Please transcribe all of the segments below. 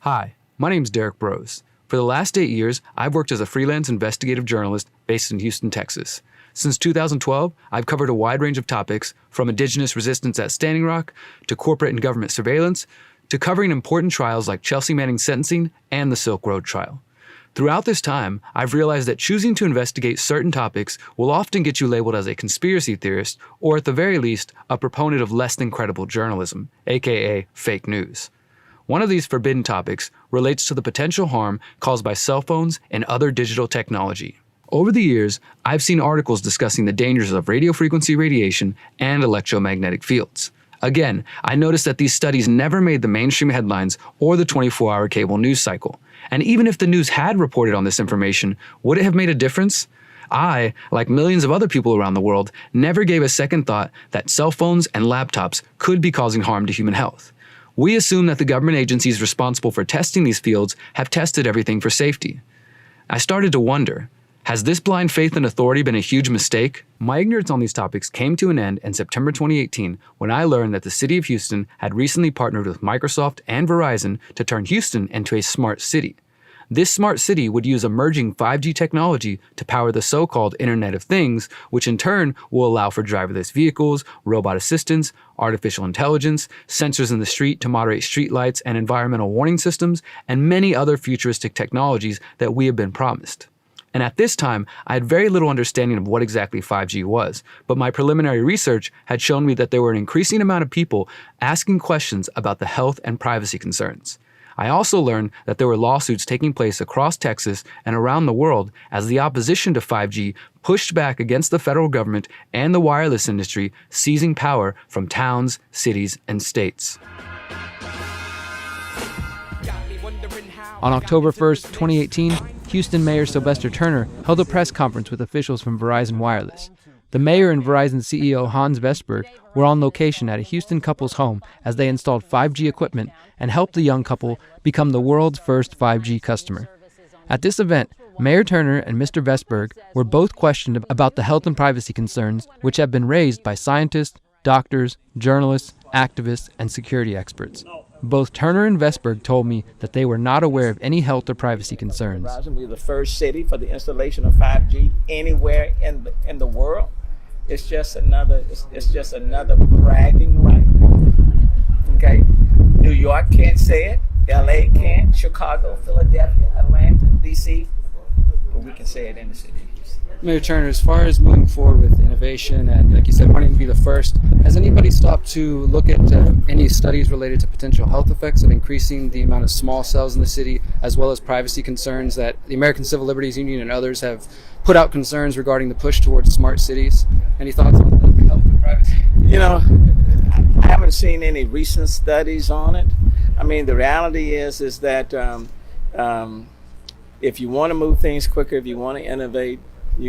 Hi, my name's Derek Brose. For the last 8 years, I've worked as a freelance investigative journalist based in Houston, Texas. Since 2012, I've covered a wide range of topics, from indigenous resistance at Standing Rock, to corporate and government surveillance, to covering important trials like Chelsea Manning's sentencing and the Silk Road trial. Throughout this time, I've realized that choosing to investigate certain topics will often get you labeled as a conspiracy theorist, or at the very least, a proponent of less than credible journalism, aka fake news. One of these forbidden topics relates to the potential harm caused by cell phones and other digital technology. Over the years, I've seen articles discussing the dangers of radio frequency radiation and electromagnetic fields. Again, I noticed that these studies never made the mainstream headlines or the 24-hour cable news cycle. And even if the news had reported on this information, would it have made a difference? I, like millions of other people around the world, never gave a second thought that cell phones and laptops could be causing harm to human health. We assume that the government agencies responsible for testing these fields have tested everything for safety. I started to wonder, has this blind faith in authority been a huge mistake? My ignorance on these topics came to an end in September 2018 when I learned that the city of Houston had recently partnered with Microsoft and Verizon to turn Houston into a smart city. This smart city would use emerging 5G technology to power the so-called Internet of Things, which in turn will allow for driverless vehicles, robot assistants, artificial intelligence, sensors in the street to moderate street lights and environmental warning systems, and many other futuristic technologies that we have been promised. And at this time, I had very little understanding of what exactly 5G was, but my preliminary research had shown me that there were an increasing amount of people asking questions about the health and privacy concerns. I also learned that there were lawsuits taking place across Texas and around the world as the opposition to 5G pushed back against the federal government and the wireless industry, seizing power from towns, cities, and states. On October 1st, 2018, Houston Mayor Sylvester Turner held a press conference with officials from Verizon Wireless. The mayor and Verizon CEO Hans Vestberg were on location at a Houston couple's home as they installed 5G equipment and helped the young couple become the world's first 5G customer. At this event, Mayor Turner and Mr. Vestberg were both questioned about the health and privacy concerns which have been raised by scientists, doctors, journalists, activists, and security experts. Both Turner and Vestberg told me that they were not aware of any health or privacy concerns. We're the first city for the installation of 5G anywhere in the world. It's just another bragging right. Okay, New York can't say it, LA can't, Chicago, Philadelphia, Atlanta, DC, but we can say it in the city. Mayor Turner, as far as moving forward with innovation and, like you said, wanting to be the first, has anybody stopped to look at any studies related to potential health effects of increasing the amount of small cells in the city, as well as privacy concerns that the American Civil Liberties Union and others have put out concerns regarding the push towards smart cities? Any thoughts on the health and privacy? You know, I haven't seen any recent studies on it. I mean, the reality is that if you want to move things quicker, if you want to innovate, the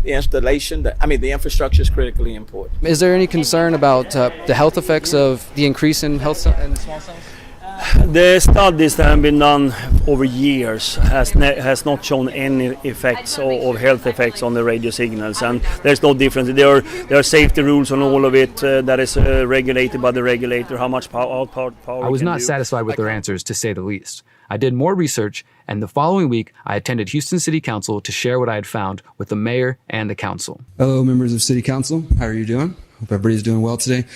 infrastructure is critically important. Is there any concern about the health effects of the increase in health and small cells? The studies that have been done over years has not shown any effects or health effects on the radio signals, and there's no difference. There are safety rules on all of it that is regulated by the regulator. How much power I was not satisfied with their answers, to say the least. I did more research, and the following week, I attended Houston City Council to share what I had found with the mayor and the council. Hello, members of City Council. How are you doing? Hope everybody's doing well today.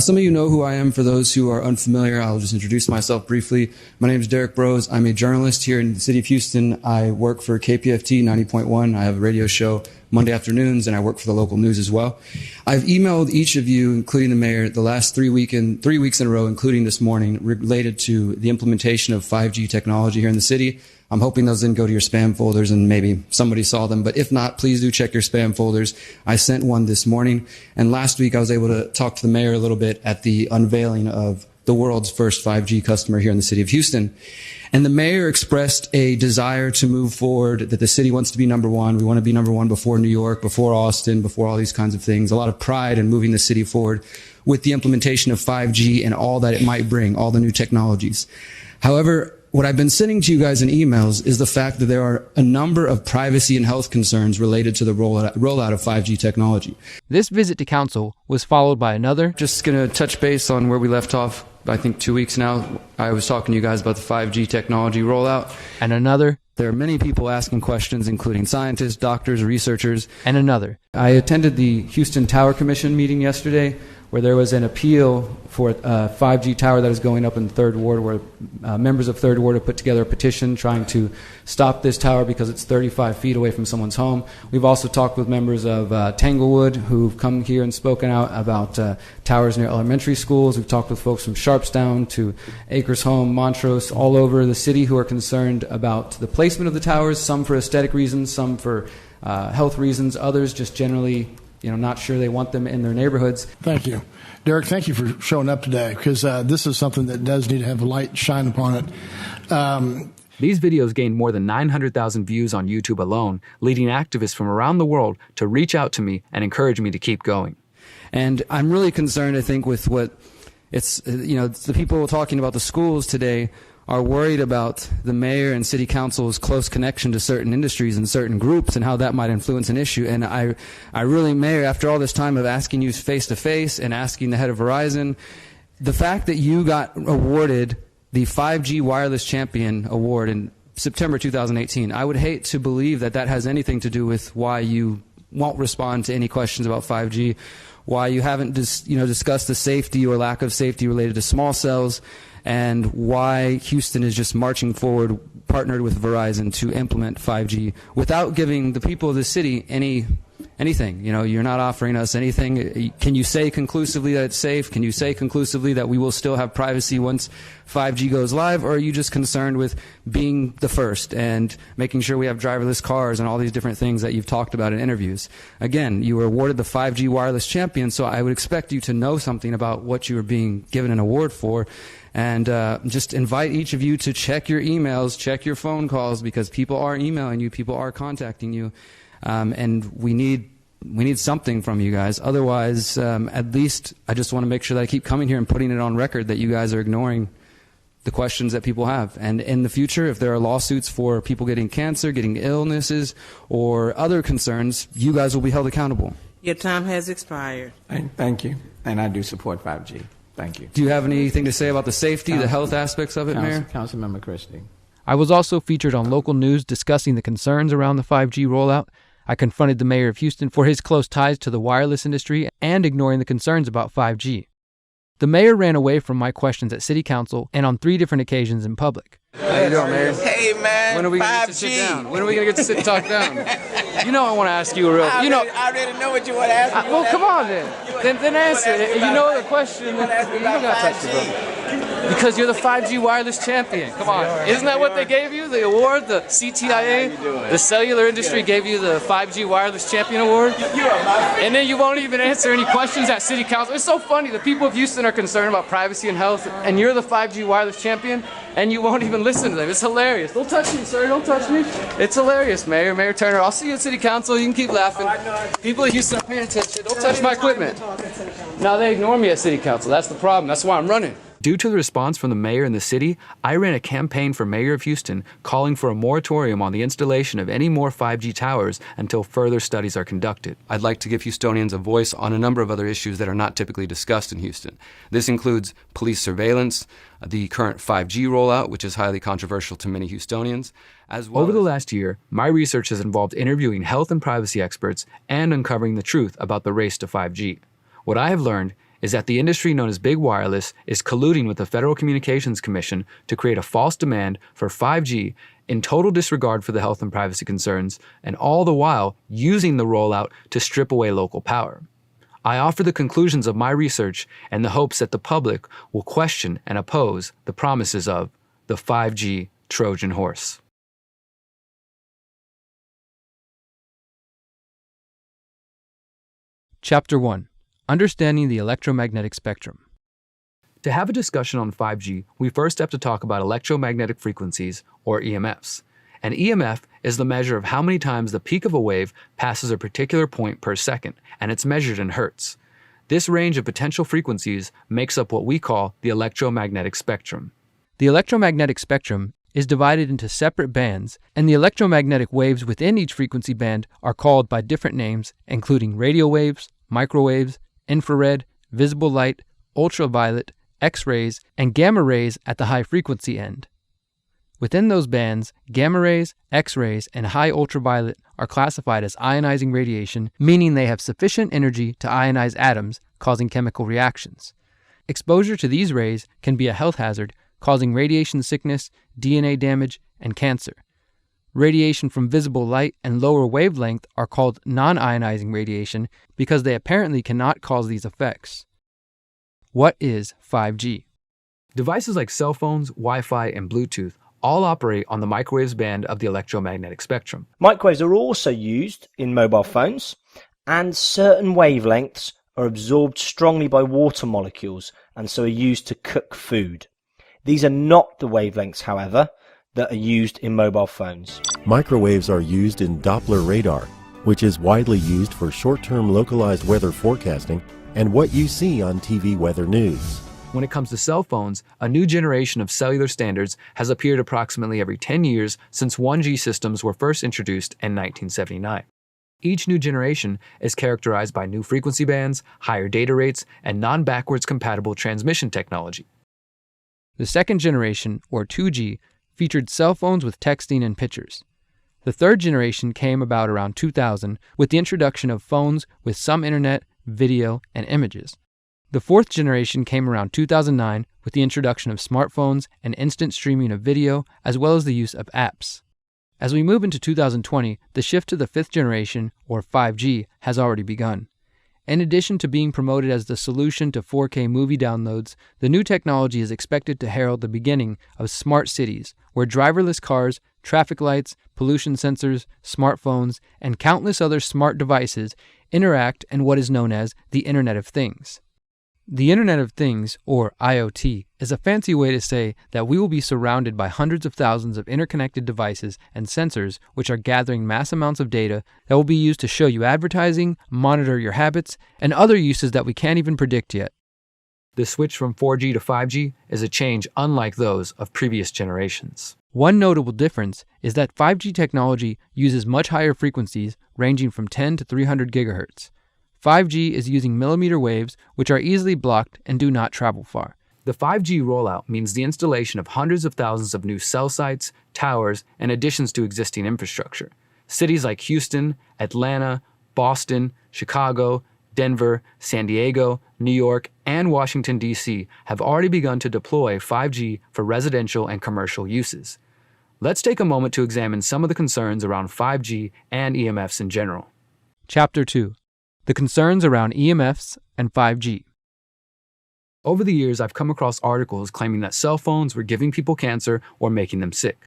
Some of you know who I am. For those who are unfamiliar, I'll just introduce myself briefly. My name is Derek Brose. I'm a journalist here in the city of Houston. I work for KPFT 90.1. I have a radio show Monday afternoons, and I work for the local news as well. I've emailed each of you, including the mayor, the last 3 weeks in a row, including this morning, related to the implementation of 5G technology here in the city. I'm hoping those didn't go to your spam folders and maybe somebody saw them, but if not, please do check your spam folders. I sent one this morning, and last week I was able to talk to the mayor a little bit at the unveiling of the world's first 5G customer here in the city of Houston. And the mayor expressed a desire to move forward, that the city wants to be number one. We want to be number one before New York, before Austin, before all these kinds of things. A lot of pride in moving the city forward with the implementation of 5G and all that it might bring, all the new technologies. However, what I've been sending to you guys in emails is the fact that there are a number of privacy and health concerns related to the rollout of 5G technology. This visit to council was followed by another. Just going to touch base on where we left off. I think 2 weeks now, I was talking to you guys about the 5G technology rollout. And another. There are many people asking questions, including scientists, doctors, researchers. And another. I attended the Houston Tower Commission meeting yesterday, where there was an appeal for a 5G tower that is going up in the 3rd Ward, where members of 3rd Ward have put together a petition trying to stop this tower because it's 35 feet away from someone's home. We've also talked with members of Tanglewood who've come here and spoken out about towers near elementary schools. We've talked with folks from Sharpstown to Acres Home, Montrose, all over the city who are concerned about the placement of the towers, some for aesthetic reasons, some for health reasons, others just generally not sure they want them in their neighborhoods. Thank you. Derek, thank you for showing up today, because this is something that does need to have a light shine upon it. These videos gained more than 900,000 views on YouTube alone, leading activists from around the world to reach out to me and encourage me to keep going. And I'm really concerned, I think, with what it's, the people talking about the schools today are worried about the mayor and city council's close connection to certain industries and certain groups and how that might influence an issue. And I really, Mayor, after all this time of asking you face to face and asking the head of Verizon, the fact that you got awarded the 5G Wireless Champion Award in September 2018, I would hate to believe that that has anything to do with why you won't respond to any questions about 5G, why you haven't discussed the safety or lack of safety related to small cells, and why Houston is just marching forward, partnered with Verizon to implement 5G without giving the people of the city anything. You're not offering us anything. Can you say conclusively that it's safe? Can you say conclusively that we will still have privacy once 5G goes live? Or are you just concerned with being the first and making sure we have driverless cars and all these different things that you've talked about in interviews? Again, you were awarded the 5G Wireless Champion, so I would expect you to know something about what you were being given an award for. And just invite each of you to check your emails, check your phone calls, because people are emailing you, people are contacting you, and we need something from you guys. Otherwise, at least I just want to make sure that I keep coming here and putting it on record that you guys are ignoring the questions that people have. And in the future, if there are lawsuits for people getting cancer, getting illnesses, or other concerns, you guys will be held accountable. Your time has expired. Thank you. And I do support 5G. Thank you. Do you have anything to say about the safety, the health aspects of it, Mayor? Councilmember Christie. I was also featured on local news discussing the concerns around the 5G rollout. I confronted the mayor of Houston for his close ties to the wireless industry and ignoring the concerns about 5G. The mayor ran away from my questions at city council and on 3 different occasions in public. How you doing, Mayor? Hey, man. When are we going to get to sit down? When are we going to get to sit and talk down? I want to ask you a real... I already know what you want to ask me. Well, come on then. Then answer it. You know the question. You don't got to touch it, brother. Because you're the 5G wireless champion. Come on. Isn't that what they gave you? The award? The CTIA? The cellular industry gave you the 5G wireless champion award? And then you won't even answer any questions at city council. It's so funny. The people of Houston are concerned about privacy and health, and you're the 5G wireless champion, and you won't even listen to them. It's hilarious. Don't touch me, sir. Don't touch me. It's hilarious, Mayor Turner. I'll see you at city council. You can keep laughing. People of Houston are paying attention. Don't touch my equipment. Now they ignore me at city council. That's the problem. That's why I'm running. Due to the response from the mayor and the city, I ran a campaign for mayor of Houston calling for a moratorium on the installation of any more 5G towers until further studies are conducted. I'd like to give Houstonians a voice on a number of other issues that are not typically discussed in Houston. This includes police surveillance, the current 5G rollout, which is highly controversial to many Houstonians, as well. Over the last year, my research has involved interviewing health and privacy experts and uncovering the truth about the race to 5G. What I have learned is that the industry known as Big Wireless is colluding with the Federal Communications Commission to create a false demand for 5G in total disregard for the health and privacy concerns, and all the while using the rollout to strip away local power. I offer the conclusions of my research in the hopes that the public will question and oppose the promises of the 5G Trojan horse. Chapter 1. Understanding the electromagnetic spectrum. To have a discussion on 5G, we first have to talk about electromagnetic frequencies, or EMFs. An EMF is the measure of how many times the peak of a wave passes a particular point per second, and it's measured in hertz. This range of potential frequencies makes up what we call the electromagnetic spectrum. The electromagnetic spectrum is divided into separate bands, and the electromagnetic waves within each frequency band are called by different names, including radio waves, microwaves, infrared, visible light, ultraviolet, X-rays, and gamma rays at the high frequency end. Within those bands, gamma rays, X-rays, and high ultraviolet are classified as ionizing radiation, meaning they have sufficient energy to ionize atoms, causing chemical reactions. Exposure to these rays can be a health hazard, causing radiation sickness, DNA damage, and cancer. Radiation from visible light and lower wavelength are called non-ionizing radiation because they apparently cannot cause these effects. What is 5G? Devices like cell phones, Wi-Fi, and Bluetooth all operate on the microwaves band of the electromagnetic spectrum. Microwaves are also used in mobile phones, and certain wavelengths are absorbed strongly by water molecules and so are used to cook food. These are not the wavelengths, however, that are used in mobile phones. Microwaves are used in Doppler radar, which is widely used for short-term localized weather forecasting and what you see on TV weather news. When it comes to cell phones, a new generation of cellular standards has appeared approximately every 10 years since 1G systems were first introduced in 1979. Each new generation is characterized by new frequency bands, higher data rates, and non-backwards compatible transmission technology. The second generation, or 2G, featured cell phones with texting and pictures. The third generation came about around 2000 with the introduction of phones with some internet, video, and images. The fourth generation came around 2009 with the introduction of smartphones and instant streaming of video, as well as the use of apps. As we move into 2020, the shift to the fifth generation, or 5G, has already begun. In addition to being promoted as the solution to 4K movie downloads, the new technology is expected to herald the beginning of smart cities, where driverless cars, traffic lights, pollution sensors, smartphones, and countless other smart devices interact in what is known as the Internet of Things. The Internet of Things, or IoT, is a fancy way to say that we will be surrounded by hundreds of thousands of interconnected devices and sensors which are gathering mass amounts of data that will be used to show you advertising, monitor your habits, and other uses that we can't even predict yet. The switch from 4G to 5G is a change unlike those of previous generations. One notable difference is that 5G technology uses much higher frequencies ranging from 10 to 300 gigahertz. 5G is using millimeter waves, which are easily blocked and do not travel far. The 5G rollout means the installation of hundreds of thousands of new cell sites, towers, and additions to existing infrastructure. Cities like Houston, Atlanta, Boston, Chicago, Denver, San Diego, New York, and Washington, D.C. have already begun to deploy 5G for residential and commercial uses. Let's take a moment to examine some of the concerns around 5G and EMFs in general. Chapter 2. The concerns around EMFs and 5G. Over the years, I've come across articles claiming that cell phones were giving people cancer or making them sick.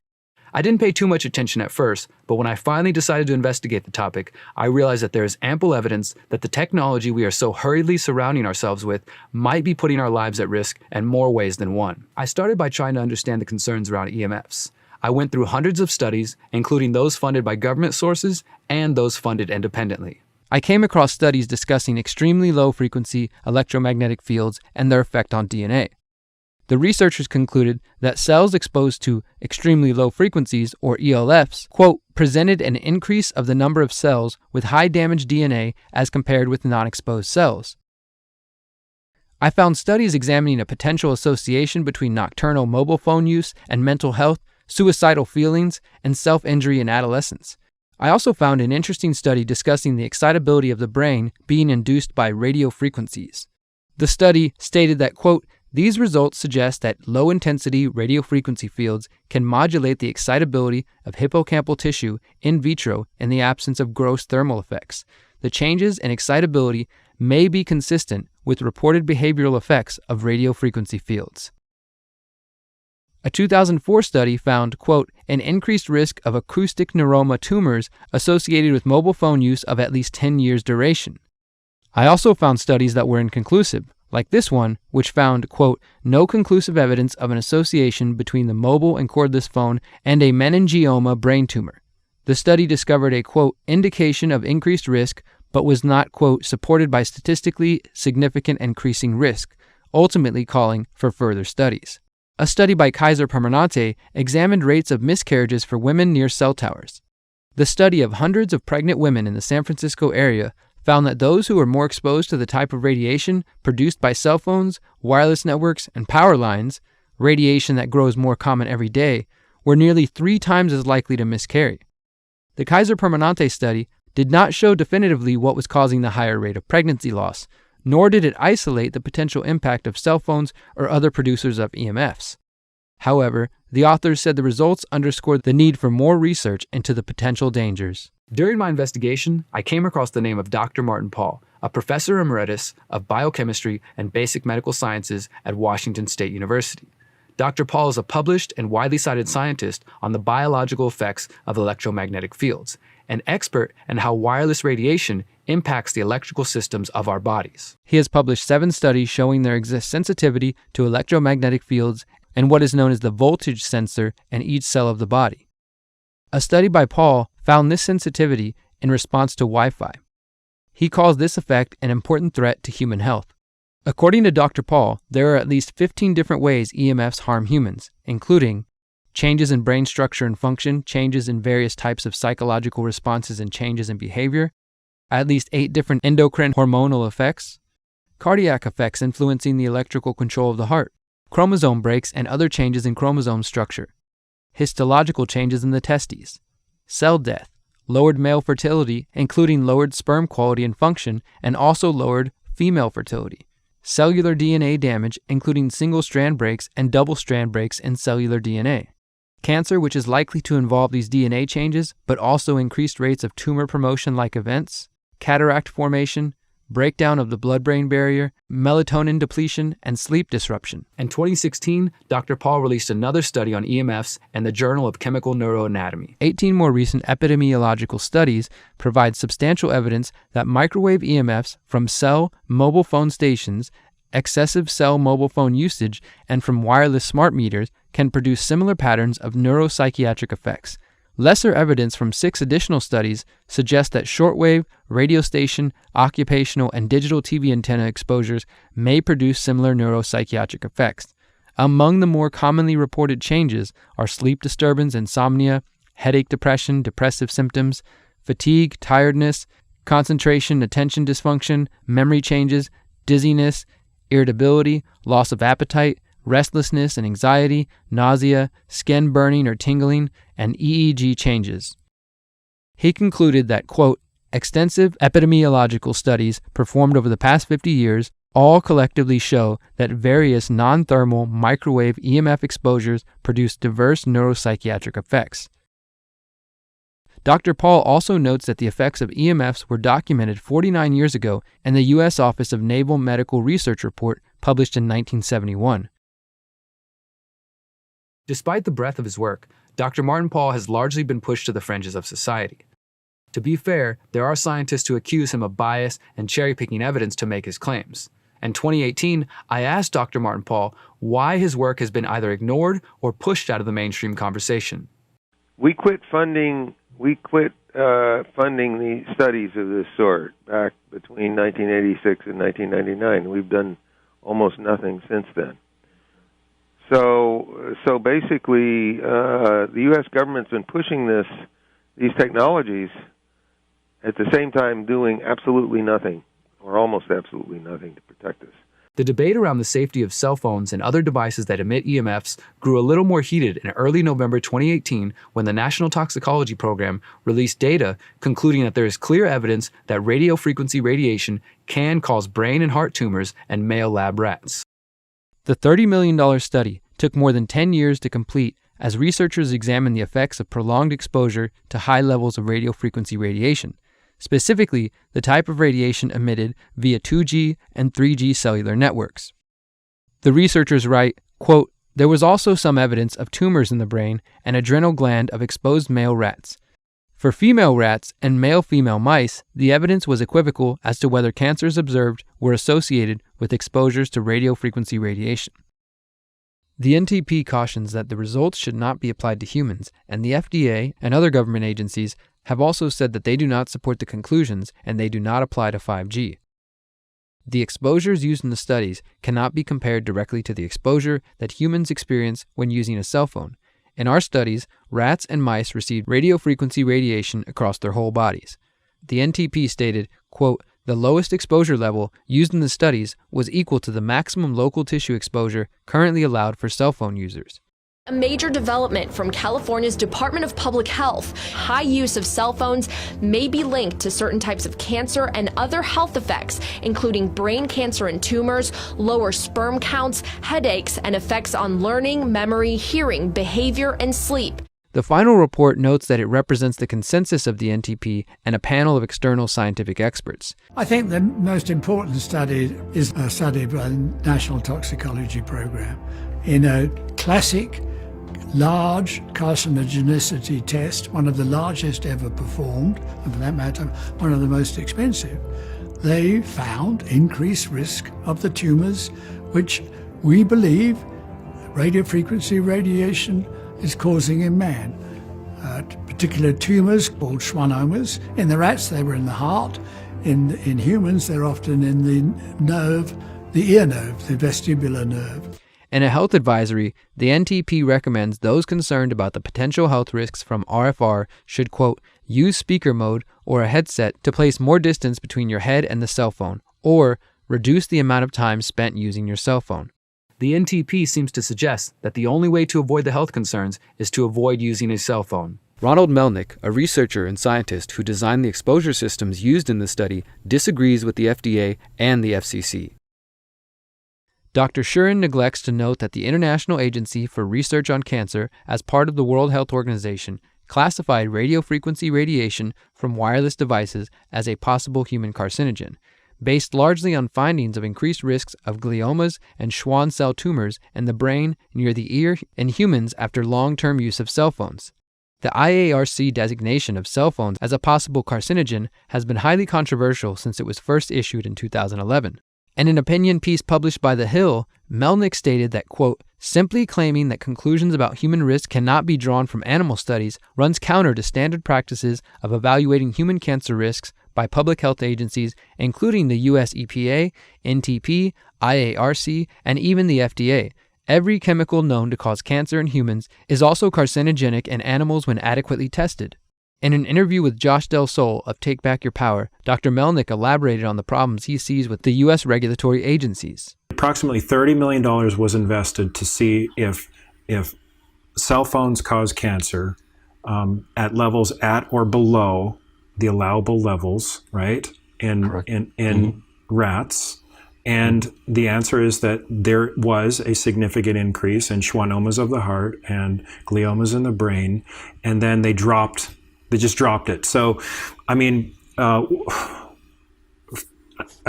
I didn't pay too much attention at first, but when I finally decided to investigate the topic, I realized that there is ample evidence that the technology we are so hurriedly surrounding ourselves with might be putting our lives at risk in more ways than one. I started by trying to understand the concerns around EMFs. I went through hundreds of studies, including those funded by government sources and those funded independently. I came across studies discussing extremely low-frequency electromagnetic fields and their effect on DNA. The researchers concluded that cells exposed to extremely low frequencies, or ELFs, quote, presented an increase of the number of cells with high damaged DNA as compared with non-exposed cells. I found studies examining a potential association between nocturnal mobile phone use and mental health, suicidal feelings, and self-injury in adolescence. I also found an interesting study discussing the excitability of the brain being induced by radio frequencies. The study stated that, quote, these results suggest that low-intensity radio frequency fields can modulate the excitability of hippocampal tissue in vitro in the absence of gross thermal effects. The changes in excitability may be consistent with reported behavioral effects of radio frequency fields. A 2004 study found, quote, an increased risk of acoustic neuroma tumors associated with mobile phone use of at least 10 years duration. I also found studies that were inconclusive, like this one, which found, quote, no conclusive evidence of an association between the mobile and cordless phone and a meningioma brain tumor. The study discovered a, quote, indication of increased risk, but was not, quote, supported by statistically significant increasing risk, ultimately calling for further studies. A study by Kaiser Permanente examined rates of miscarriages for women near cell towers. The study of hundreds of pregnant women in the San Francisco area found that those who were more exposed to the type of radiation produced by cell phones, wireless networks, and power lines, radiation that grows more common every day, were nearly 3 times as likely to miscarry. The Kaiser Permanente study did not show definitively what was causing the higher rate of pregnancy loss, nor did it isolate the potential impact of cell phones or other producers of EMFs. However, the authors said the results underscored the need for more research into the potential dangers. During my investigation, I came across the name of Dr. Martin Pall, a professor emeritus of biochemistry and basic medical sciences at Washington State University. Dr. Pall is a published and widely cited scientist on the biological effects of electromagnetic fields, an expert in how wireless radiation impacts the electrical systems of our bodies. He has published 7 studies showing there exists sensitivity to electromagnetic fields and what is known as the voltage sensor in each cell of the body. A study by Paul found this sensitivity in response to Wi-Fi. He calls this effect an important threat to human health. According to Dr. Paul, there are at least 15 different ways EMFs harm humans, including changes in brain structure and function, changes in various types of psychological responses and changes in behavior, at least 8 different endocrine hormonal effects, cardiac effects influencing the electrical control of the heart, chromosome breaks and other changes in chromosome structure, histological changes in the testes, cell death, lowered male fertility, including lowered sperm quality and function, and also lowered female fertility, cellular DNA damage, including single-strand breaks and double-strand breaks in cellular DNA, cancer, which is likely to involve these DNA changes, but also increased rates of tumor promotion-like events, cataract formation, breakdown of the blood-brain barrier, melatonin depletion, and sleep disruption. In 2016, Dr. Paul released another study on EMFs in the Journal of Chemical Neuroanatomy. 18 more recent epidemiological studies provide substantial evidence that microwave EMFs from cell mobile phone stations, excessive cell mobile phone usage, and from wireless smart meters can produce similar patterns of neuropsychiatric effects. Lesser evidence from 6 additional studies suggests that shortwave, radio station, occupational, and digital TV antenna exposures may produce similar neuropsychiatric effects. Among the more commonly reported changes are sleep disturbance, insomnia, headache, depression, depressive symptoms, fatigue, tiredness, concentration, attention dysfunction, memory changes, dizziness, irritability, loss of appetite, restlessness and anxiety, nausea, skin burning or tingling, and EEG changes. He concluded that, quote, extensive epidemiological studies performed over the past 50 years all collectively show that various non-thermal microwave EMF exposures produce diverse neuropsychiatric effects. Dr. Paul also notes that the effects of EMFs were documented 49 years ago in the U.S. Office of Naval Medical Research report published in 1971. Despite the breadth of his work, Dr. Martin Pall has largely been pushed to the fringes of society. To be fair, there are scientists who accuse him of bias and cherry-picking evidence to make his claims. In 2018, I asked Dr. Martin Pall why his work has been either ignored or pushed out of the mainstream conversation. We quit funding the studies of this sort back between 1986 and 1999. We've done almost nothing since then. So basically, the U.S. government's been pushing these technologies at the same time doing absolutely nothing, or almost absolutely nothing, to protect us. The debate around the safety of cell phones and other devices that emit EMFs grew a little more heated in early November 2018 when the National Toxicology Program released data concluding that there is clear evidence that radio frequency radiation can cause brain and heart tumors in male lab rats. The $30 million study took more than 10 years to complete as researchers examined the effects of prolonged exposure to high levels of radio frequency radiation, specifically the type of radiation emitted via 2G and 3G cellular networks. The researchers write, quote, there was also some evidence of tumors in the brain and adrenal gland of exposed male rats. For female rats and male-female mice, the evidence was equivocal as to whether cancers observed were associated with exposures to radio frequency radiation. The NTP cautions that the results should not be applied to humans, and the FDA and other government agencies have also said that they do not support the conclusions and they do not apply to 5G. the exposures used in the studies cannot be compared directly to the exposure that humans experience when using a cell phone. In our studies, rats and mice received radiofrequency radiation across their whole bodies. The NTP stated, quote, "The lowest exposure level used in the studies was equal to the maximum local tissue exposure currently allowed for cell phone users." A major development from California's Department of Public Health. High use of cell phones may be linked to certain types of cancer and other health effects, including brain cancer and tumors, lower sperm counts, headaches, and effects on learning, memory, hearing, behavior, and sleep. The final report notes that it represents the consensus of the NTP and a panel of external scientific experts. I think the most important study is a study by the National Toxicology Program in a classic large carcinogenicity test, one of the largest ever performed, and for that matter, one of the most expensive. They found increased risk of the tumors, which we believe radiofrequency radiation is causing in man. Particular tumors called schwannomas. In the rats, they were in the heart. In humans, they're often in the nerve, the ear nerve, the vestibular nerve. In a health advisory, the NTP recommends those concerned about the potential health risks from RFR should, quote, "use speaker mode or a headset to place more distance between your head and the cell phone, or reduce the amount of time spent using your cell phone." The NTP seems to suggest that the only way to avoid the health concerns is to avoid using a cell phone. Ronald Melnick, a researcher and scientist who designed the exposure systems used in the study, disagrees with the FDA and the FCC. Dr. Shurin neglects to note that the International Agency for Research on Cancer, as part of the World Health Organization, classified radiofrequency radiation from wireless devices as a possible human carcinogen, based largely on findings of increased risks of gliomas and Schwann cell tumors in the brain, near the ear, in humans after long-term use of cell phones. The IARC designation of cell phones as a possible carcinogen has been highly controversial since it was first issued in 2011. In an opinion piece published by The Hill, Melnick stated that, quote, "simply claiming that conclusions about human risk cannot be drawn from animal studies runs counter to standard practices of evaluating human cancer risks by public health agencies, including the US EPA, NTP, IARC, and even the FDA. Every chemical known to cause cancer in humans is also carcinogenic in animals when adequately tested." In an interview with Josh Del Sol of Take Back Your Power, Dr. Melnick elaborated on the problems he sees with the U.S. regulatory agencies. Approximately $30 million was invested to see if cell phones cause cancer at levels at or below the allowable levels, right, in rats. And the answer is that there was a significant increase in schwannomas of the heart and gliomas in the brain, and then they just dropped it. So, I mean, I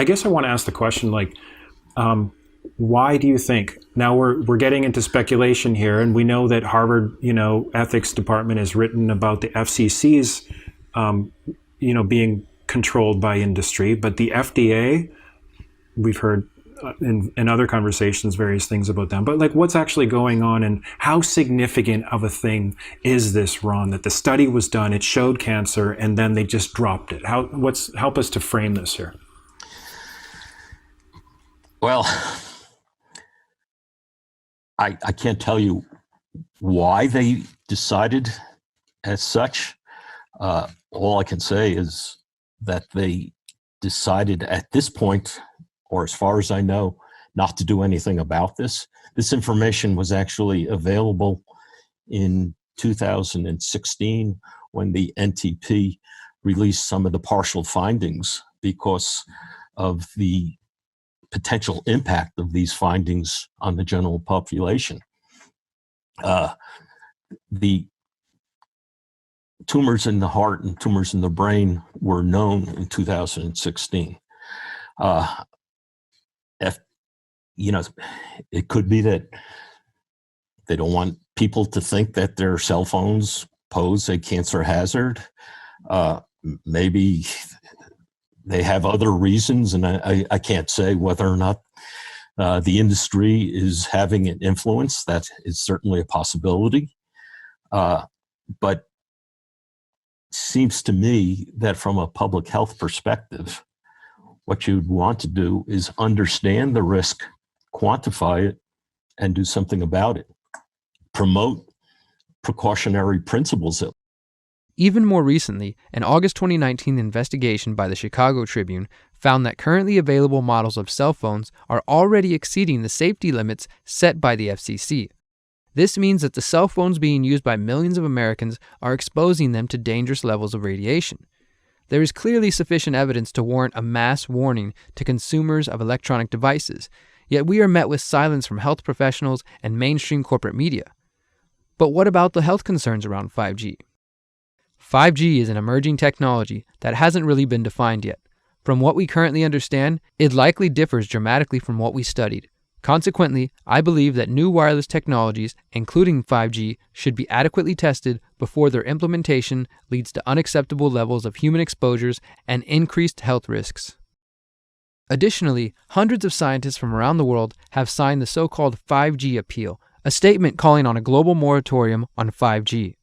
guess I want to ask the question, like, why do you think? Now we're getting into speculation here, and we know that Harvard, ethics department has written about the FCC's, being controlled by industry, but the FDA, we've heard in other conversations various things about them, but like, what's actually going on, and how significant of a thing is this, Ron, that the study was done, it showed cancer, and then they just dropped it? Help us to frame this here. Well, I can't tell you why they decided as such. All I can say is that they decided at this point, or as far as I know, not to do anything about this. This information was actually available in 2016 when the NTP released some of the partial findings because of the potential impact of these findings on the general population. The tumors in the heart and tumors in the brain were known in 2016. It could be that they don't want people to think that their cell phones pose a cancer hazard. Maybe they have other reasons, and I can't say whether or not the industry is having an influence. That is certainly a possibility. But it seems to me that from a public health perspective, what you'd want to do is understand the risk, quantify it, and do something about it. Promote precautionary principles. Even more recently, an August 2019 investigation by the Chicago Tribune found that currently available models of cell phones are already exceeding the safety limits set by the FCC. This means that the cell phones being used by millions of Americans are exposing them to dangerous levels of radiation. There is clearly sufficient evidence to warrant a mass warning to consumers of electronic devices, yet we are met with silence from health professionals and mainstream corporate media. But what about the health concerns around 5G? 5G is an emerging technology that hasn't really been defined yet. From what we currently understand, it likely differs dramatically from what we studied. Consequently, I believe that new wireless technologies, including 5G, should be adequately tested before their implementation leads to unacceptable levels of human exposures and increased health risks. Additionally, hundreds of scientists from around the world have signed the so-called 5G Appeal, a statement calling on a global moratorium on 5G.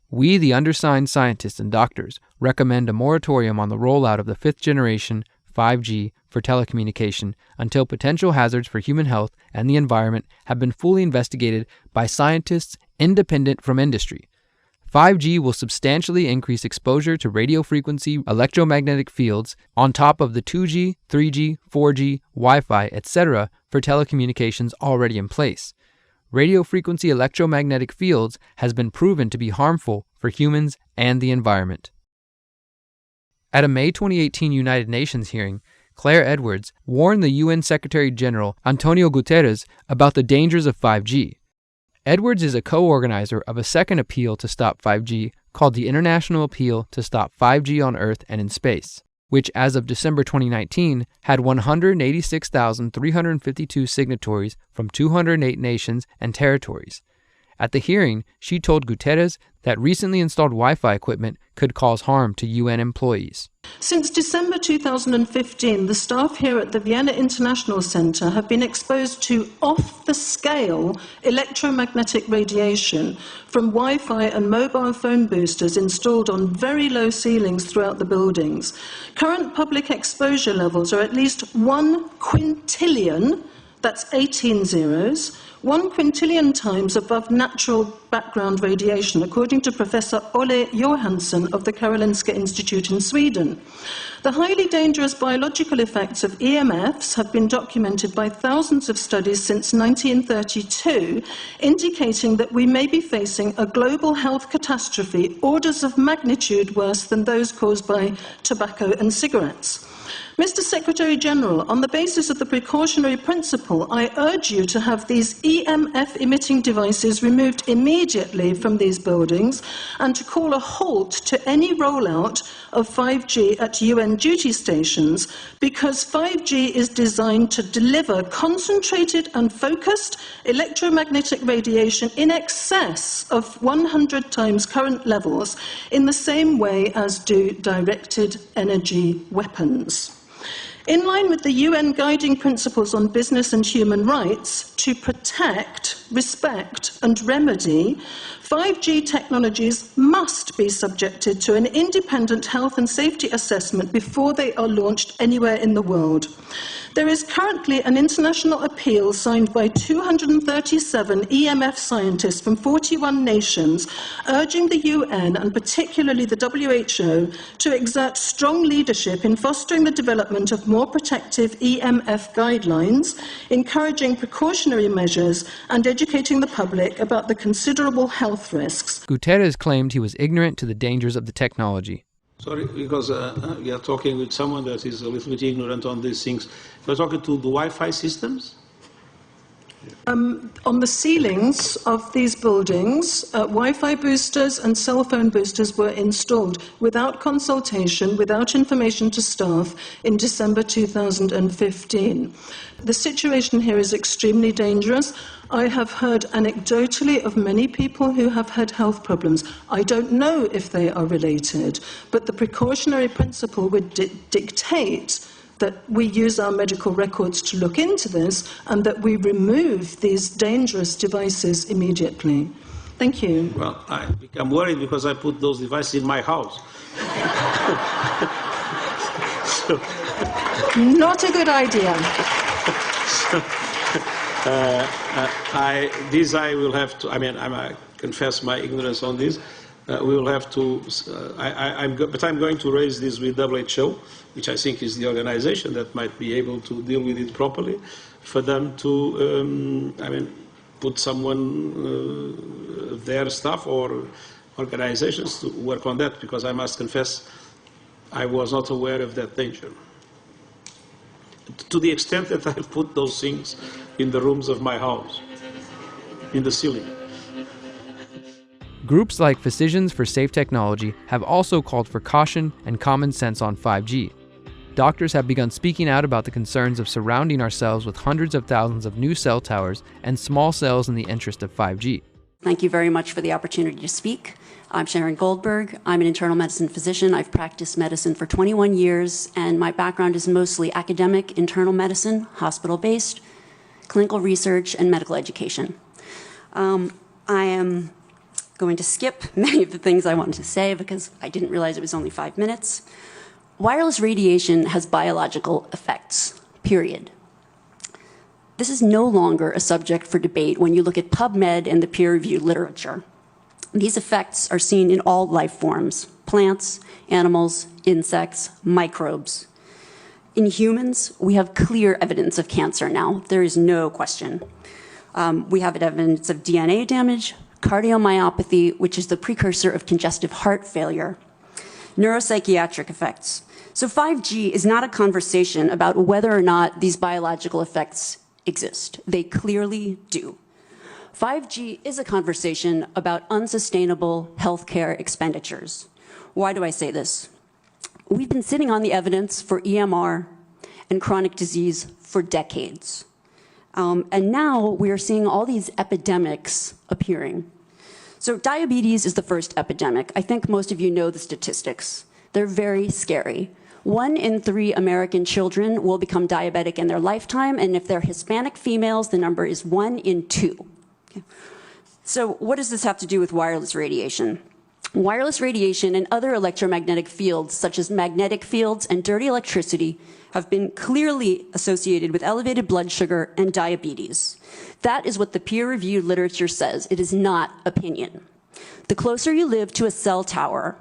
We, the undersigned scientists and doctors, recommend a moratorium on the rollout of the fifth generation 5G for telecommunication until potential hazards for human health and the environment have been fully investigated by scientists independent from industry. 5G will substantially increase exposure to radio frequency electromagnetic fields on top of the 2G, 3G, 4G, Wi-Fi, etc. for telecommunications already in place. Radio frequency electromagnetic fields has been proven to be harmful for humans and the environment. At a May 2018 United Nations hearing, Claire Edwards warned the UN Secretary General Antonio Guterres about the dangers of 5G. Edwards is a co-organizer of a second appeal to stop 5G called the International Appeal to Stop 5G on Earth and in Space, which as of December 2019 had 186,352 signatories from 208 nations and territories. At the hearing, she told Guterres that recently installed Wi-Fi equipment could cause harm to UN employees. Since December 2015, the staff here at the Vienna International Centre have been exposed to off-the-scale electromagnetic radiation from Wi-Fi and mobile phone boosters installed on very low ceilings throughout the buildings. Current public exposure levels are at least 1 quintillion, that's 18 zeros, 1 quintillion times above natural background radiation, according to Professor Olle Johansson of the Karolinska Institute in Sweden. The highly dangerous biological effects of EMFs have been documented by thousands of studies since 1932, indicating that we may be facing a global health catastrophe orders of magnitude worse than those caused by tobacco and cigarettes. Mr. Secretary General, on the basis of the precautionary principle, I urge you to have these EMF-emitting devices removed immediately from these buildings and to call a halt to any rollout of 5G at UN duty stations, because 5G is designed to deliver concentrated and focused electromagnetic radiation in excess of 100 times current levels in the same way as do directed energy weapons. In line with the UN guiding principles on business and human rights, to protect, respect and remedy, 5G technologies must be subjected to an independent health and safety assessment before they are launched anywhere in the world. There is currently an international appeal signed by 237 EMF scientists from 41 nations urging the UN and particularly the WHO to exert strong leadership in fostering the development of more protective EMF guidelines, encouraging precautionary measures and educating the public about the considerable health risks. Guterres claimed he was ignorant to the dangers of the technology. Sorry, because we are talking with someone that is a little bit ignorant on these things. We're talking to the Wi-Fi systems? On the ceilings of these buildings, Wi-Fi boosters and cell phone boosters were installed without consultation, without information to staff in December 2015. The situation here is extremely dangerous. I have heard anecdotally of many people who have had health problems. I don't know if they are related, but the precautionary principle would dictate that we use our medical records to look into this and that we remove these dangerous devices immediately. Thank you. Well, I become worried because I put those devices in my house. So, Not a good idea. I will have to. I confess my ignorance on this. We will have to. But I'm going to raise this with WHO, which I think is the organization that might be able to deal with it properly, for them to. Put someone, their staff or organizations to work on that, because I must confess, I was not aware of that danger. To the extent that I put those things in the rooms of my house, in the ceiling. Groups like Physicians for Safe Technology have also called for caution and common sense on 5G. Doctors have begun speaking out about the concerns of surrounding ourselves with hundreds of thousands of new cell towers and small cells in the interest of 5G. Thank you very much for the opportunity to speak. I'm Sharon Goldberg. I'm an internal medicine physician. I've practiced medicine for 21 years, and my background is mostly academic internal medicine, hospital-based, clinical research, and medical education. I am going to skip many of the things I wanted to say because I didn't realize it was only 5 minutes. Wireless radiation has biological effects, period. This is no longer a subject for debate when you look at PubMed and the peer-reviewed literature. These effects are seen in all life forms: plants, animals, insects, microbes. In humans, we have clear evidence of cancer now. There is no question. We have evidence of DNA damage, cardiomyopathy, which is the precursor of congestive heart failure, neuropsychiatric effects. So 5G is not a conversation about whether or not these biological effects exist. They clearly do. 5G is a conversation about unsustainable healthcare expenditures. Why do I say this? We've been sitting on the evidence for EMR and chronic disease for decades. And now we are seeing all these epidemics appearing. So diabetes is the first epidemic. I think most of you know the statistics. They're very scary. 1 in 3 American children will become diabetic in their lifetime, and if they're Hispanic females, the number is 1 in 2. Okay. So what does this have to do with wireless radiation? Wireless radiation and other electromagnetic fields, such as magnetic fields and dirty electricity, have been clearly associated with elevated blood sugar and diabetes. That is what the peer-reviewed literature says. It is not opinion. The closer you live to a cell tower,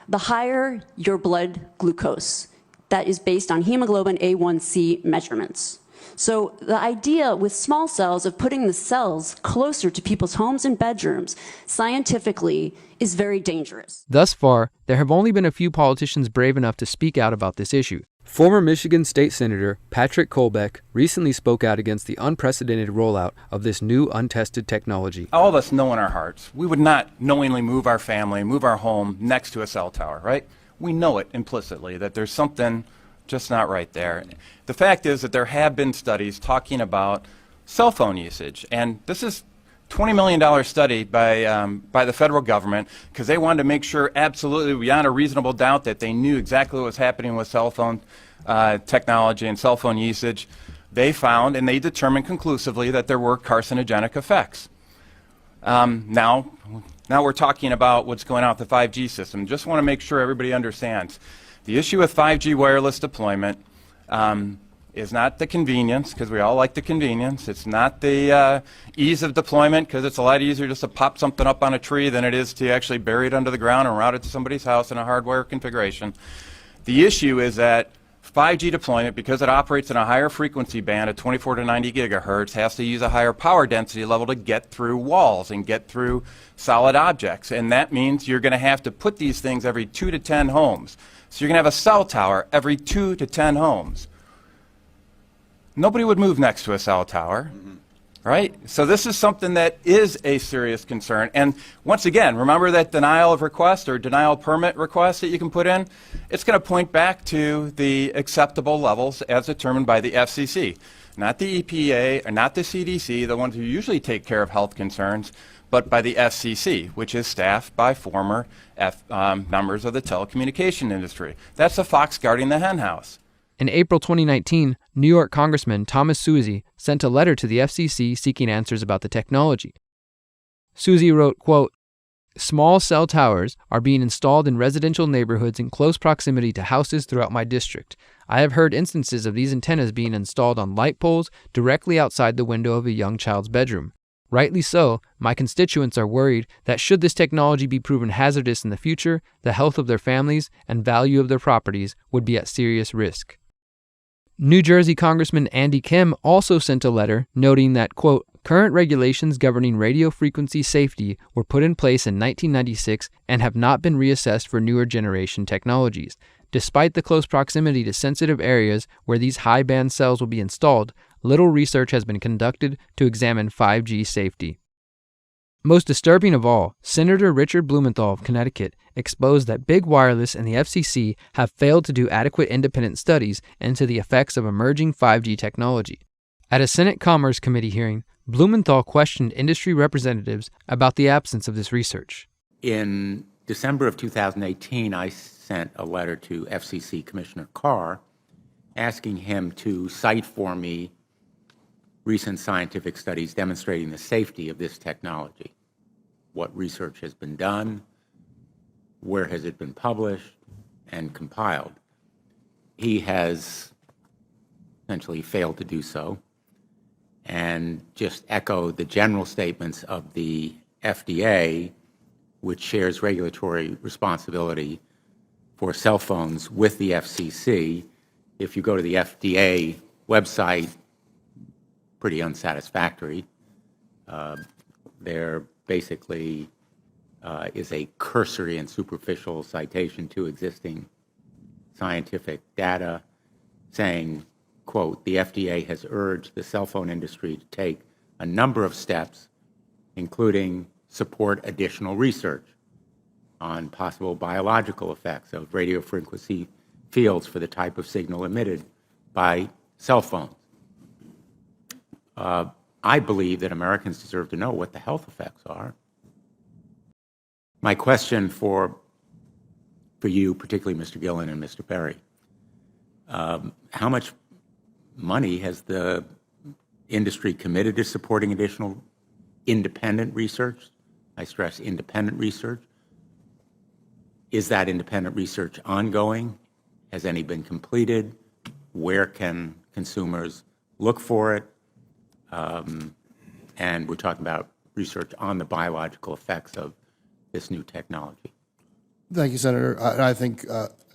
the higher your blood glucose. That is based on hemoglobin A1C measurements. So the idea with small cells of putting the cells closer to people's homes and bedrooms scientifically is very dangerous. Thus far, there have only been a few politicians brave enough to speak out about this issue. Former Michigan State Senator Patrick Colbeck recently spoke out against the unprecedented rollout of this new untested technology. All of us know in our hearts we would not knowingly move our family, move our home next to a cell tower, right? We know it implicitly that there's something just not right there. The fact is that there have been studies talking about cell phone usage, and this is $20 million study by the federal government because they wanted to make sure absolutely beyond a reasonable doubt that they knew exactly what was happening with cell phone technology and cell phone usage. They found and they determined conclusively that there were carcinogenic effects. Now we're talking about what's going on with the 5G system. Just want to make sure everybody understands. The issue with 5G wireless deployment is not the convenience, because we all like the convenience. It's not the ease of deployment, because it's a lot easier just to pop something up on a tree than it is to actually bury it under the ground and route it to somebody's house in a hardware configuration. The issue is that 5G deployment, because it operates in a higher frequency band of 24 to 90 gigahertz, has to use a higher power density level to get through walls and get through solid objects. And that means you're going to have to put these things every 2 to 10 homes. So you're going to have a cell tower every 2 to 10 homes. Nobody would move next to a cell tower, right? So this is something that is a serious concern. And once again, remember that denial of request or denial permit request that you can put in? It's going to point back to the acceptable levels as determined by the FCC, not the EPA or not the CDC, the ones who usually take care of health concerns, but by the FCC, which is staffed by former members of the telecommunication industry. That's the fox guarding the hen house. In April 2019, New York Congressman Thomas Suozzi sent a letter to the FCC seeking answers about the technology. Suozzi wrote, quote, Small cell towers are being installed in residential neighborhoods in close proximity to houses throughout my district. I have heard instances of these antennas being installed on light poles directly outside the window of a young child's bedroom. Rightly so, my constituents are worried that should this technology be proven hazardous in the future, the health of their families and value of their properties would be at serious risk. New Jersey Congressman Andy Kim also sent a letter noting that, quote, current regulations governing radio frequency safety were put in place in 1996 and have not been reassessed for newer generation technologies. Despite the close proximity to sensitive areas where these high-band cells will be installed, little research has been conducted to examine 5G safety. Most disturbing of all, Senator Richard Blumenthal of Connecticut exposed that Big Wireless and the FCC have failed to do adequate independent studies into the effects of emerging 5G technology. At a Senate Commerce Committee hearing, Blumenthal questioned industry representatives about the absence of this research. In December of 2018, I sent a letter to FCC Commissioner Carr asking him to cite for me recent scientific studies demonstrating the safety of this technology. What research has been done, where has it been published and compiled. He has essentially failed to do so and just echoed the general statements of the FDA, which shares regulatory responsibility for cell phones with the FCC. If you go to the FDA website, pretty unsatisfactory. There basically is a cursory and superficial citation to existing scientific data saying, quote, the FDA has urged the cell phone industry to take a number of steps, including support additional research on possible biological effects of radio frequency fields for the type of signal emitted by cell phones. I believe that Americans deserve to know what the health effects are. My question for you, particularly Mr. Gillen and Mr. Perry, how much money has the industry committed to supporting additional independent research? I stress independent research. Is that independent research ongoing? Has any been completed? Where can consumers look for it? And we're talking about research on the biological effects of this new technology. Thank you, Senator. I think,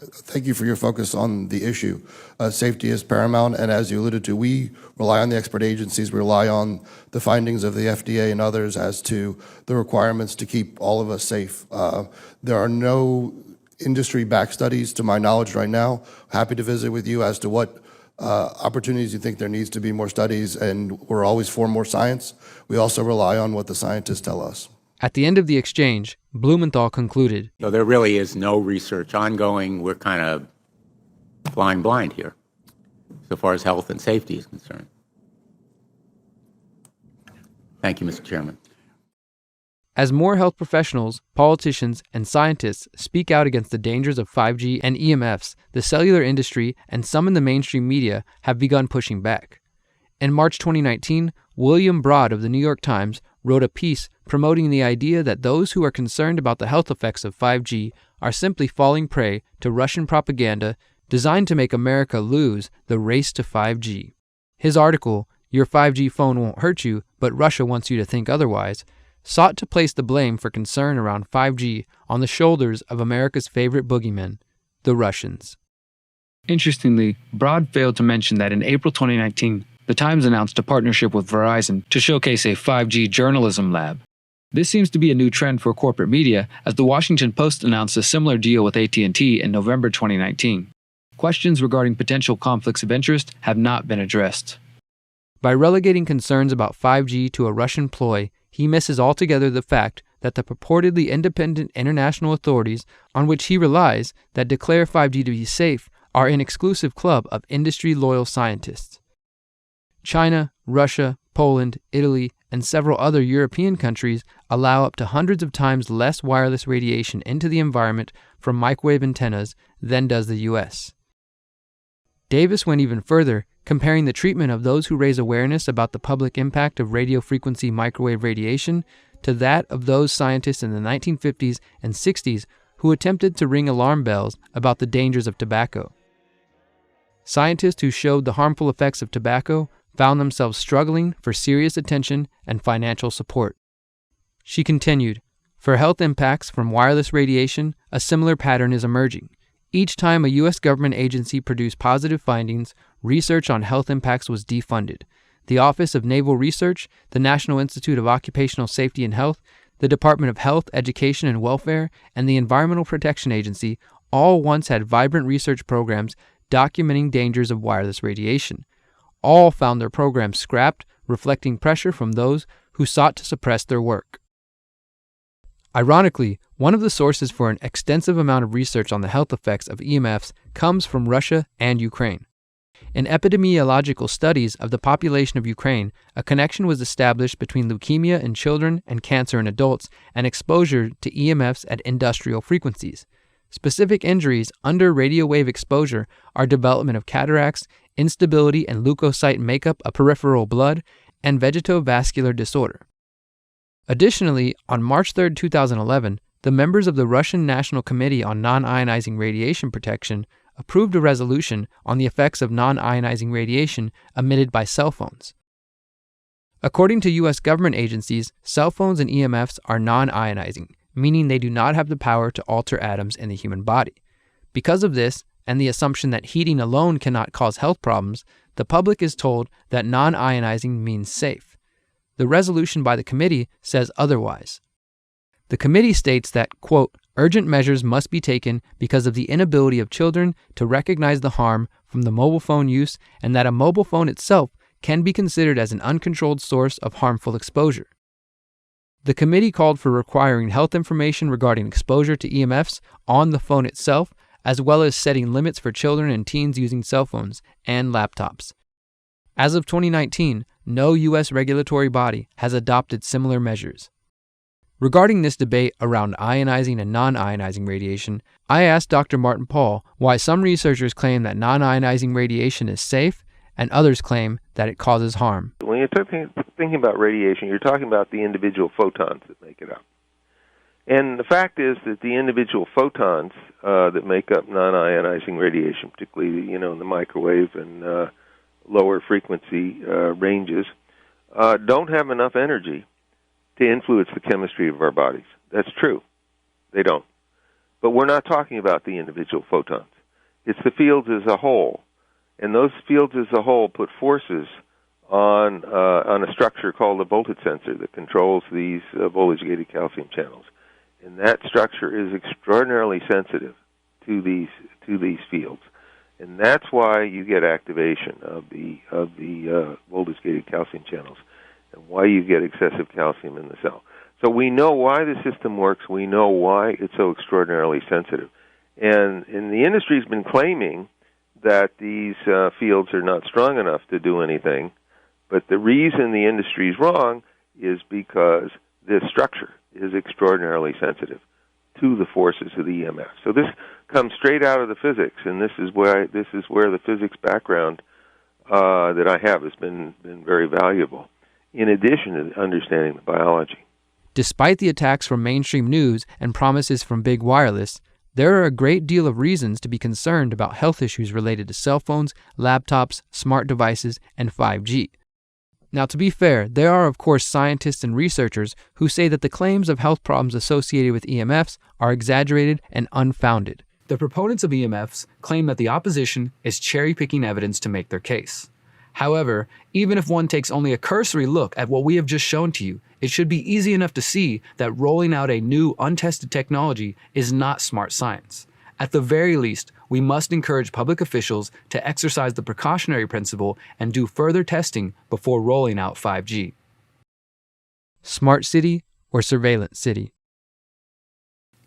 thank you for your focus on the issue. Safety is paramount, and as you alluded to, we rely on the expert agencies, we rely on the findings of the FDA and others as to the requirements to keep all of us safe. There are no industry-backed studies, to my knowledge right now. Happy to visit with you as to what opportunities you think there needs to be more studies, and we're always for more science. We also rely on what the scientists tell us. At the end of the exchange, Blumenthal concluded, So there really is no research ongoing. We're kind of flying blind here, so far as health and safety is concerned. Thank you, Mr. Chairman. as more health professionals, politicians, and scientists speak out against the dangers of 5G and EMFs, the cellular industry and some in the mainstream media have begun pushing back. In March 2019, William Broad of the New York Times wrote a piece promoting the idea that those who are concerned about the health effects of 5G are simply falling prey to Russian propaganda designed to make America lose the race to 5G. His article, "Your 5G phone won't hurt you, but Russia wants you to think otherwise," sought to place the blame for concern around 5G on the shoulders of America's favorite boogeymen, the Russians. Interestingly, Broad failed to mention that in April 2019, the Times announced a partnership with Verizon to showcase a 5G journalism lab. This seems to be a new trend for corporate media, as the Washington Post announced a similar deal with AT&T in November 2019. Questions regarding potential conflicts of interest have not been addressed. By relegating concerns about 5G to a Russian ploy, he misses altogether the fact that the purportedly independent international authorities on which he relies that declare 5G to be safe are an exclusive club of industry-loyal scientists. China, Russia, Poland, Italy, and several other European countries allow up to hundreds of times less wireless radiation into the environment from microwave antennas than does the US. Davis went even further, comparing the treatment of those who raise awareness about the public impact of radio frequency microwave radiation to that of those scientists in the 1950s and 60s who attempted to ring alarm bells about the dangers of tobacco. Scientists who showed the harmful effects of tobacco found themselves struggling for serious attention and financial support. She continued, "For health impacts from wireless radiation, a similar pattern is emerging. Each time a U.S. government agency produced positive findings, research on health impacts was defunded. The Office of Naval Research, the National Institute of Occupational Safety and Health, the Department of Health, Education and Welfare, and the Environmental Protection Agency all once had vibrant research programs documenting dangers of wireless radiation. All found their programs scrapped, reflecting pressure from those who sought to suppress their work." Ironically, one of the sources for an extensive amount of research on the health effects of EMFs comes from Russia and Ukraine. In epidemiological studies of the population of Ukraine, a connection was established between leukemia in children and cancer in adults and exposure to EMFs at industrial frequencies. Specific injuries under radio wave exposure are development of cataracts, instability and leukocyte makeup of peripheral blood, and vegetovascular disorder. Additionally, on March 3, 2011, the members of the Russian National Committee on Non-Ionizing Radiation Protection approved a resolution on the effects of non-ionizing radiation emitted by cell phones. According to U.S. government agencies, cell phones and EMFs are non-ionizing, meaning they do not have the power to alter atoms in the human body. Because of this, and the assumption that heating alone cannot cause health problems, the public is told that non-ionizing means safe. The resolution by the committee says otherwise. The committee states that, quote, "urgent measures must be taken because of the inability of children to recognize the harm from the mobile phone use and that a mobile phone itself can be considered as an uncontrolled source of harmful exposure." The committee called for requiring health information regarding exposure to EMFs on the phone itself, as well as setting limits for children and teens using cell phones and laptops. As of 2019, no U.S. regulatory body has adopted similar measures. Regarding this debate around ionizing and non-ionizing radiation, I asked Dr. Martin Paul why some researchers claim that non-ionizing radiation is safe and others claim that it causes harm. When you're thinking about radiation, you're talking about the individual photons that make it up. And the fact is that the individual photons that make up non-ionizing radiation, particularly in the microwave and lower frequency ranges, don't have enough energy to influence the chemistry of our bodies. That's true. They don't. But we're not talking about the individual photons. It's the fields as a whole. And those fields as a whole put forces on a structure called a voltage sensor that controls these voltage-gated calcium channels. And that structure is extraordinarily sensitive to these fields. And that's why you get activation of the voltage-gated calcium channels and why you get excessive calcium in the cell. So we know why the system works. We know why it's so extraordinarily sensitive. And the industry's been claiming that these fields are not strong enough to do anything. But the reason the industry's wrong is because this structure is extraordinarily sensitive to the forces of the EMF. So this comes straight out of the physics, and this is where the physics background that I have has been very valuable, in addition to understanding the biology. Despite the attacks from mainstream news and promises from big wireless, there are a great deal of reasons to be concerned about health issues related to cell phones, laptops, smart devices, and 5G. Now, to be fair, there are of course scientists and researchers who say that the claims of health problems associated with EMFs are exaggerated and unfounded. The proponents of EMFs claim that the opposition is cherry-picking evidence to make their case. However, even if one takes only a cursory look at what we have just shown to you, it should be easy enough to see that rolling out a new, untested technology is not smart science. At the very least, we must encourage public officials to exercise the precautionary principle and do further testing before rolling out 5G. Smart city or surveillance city?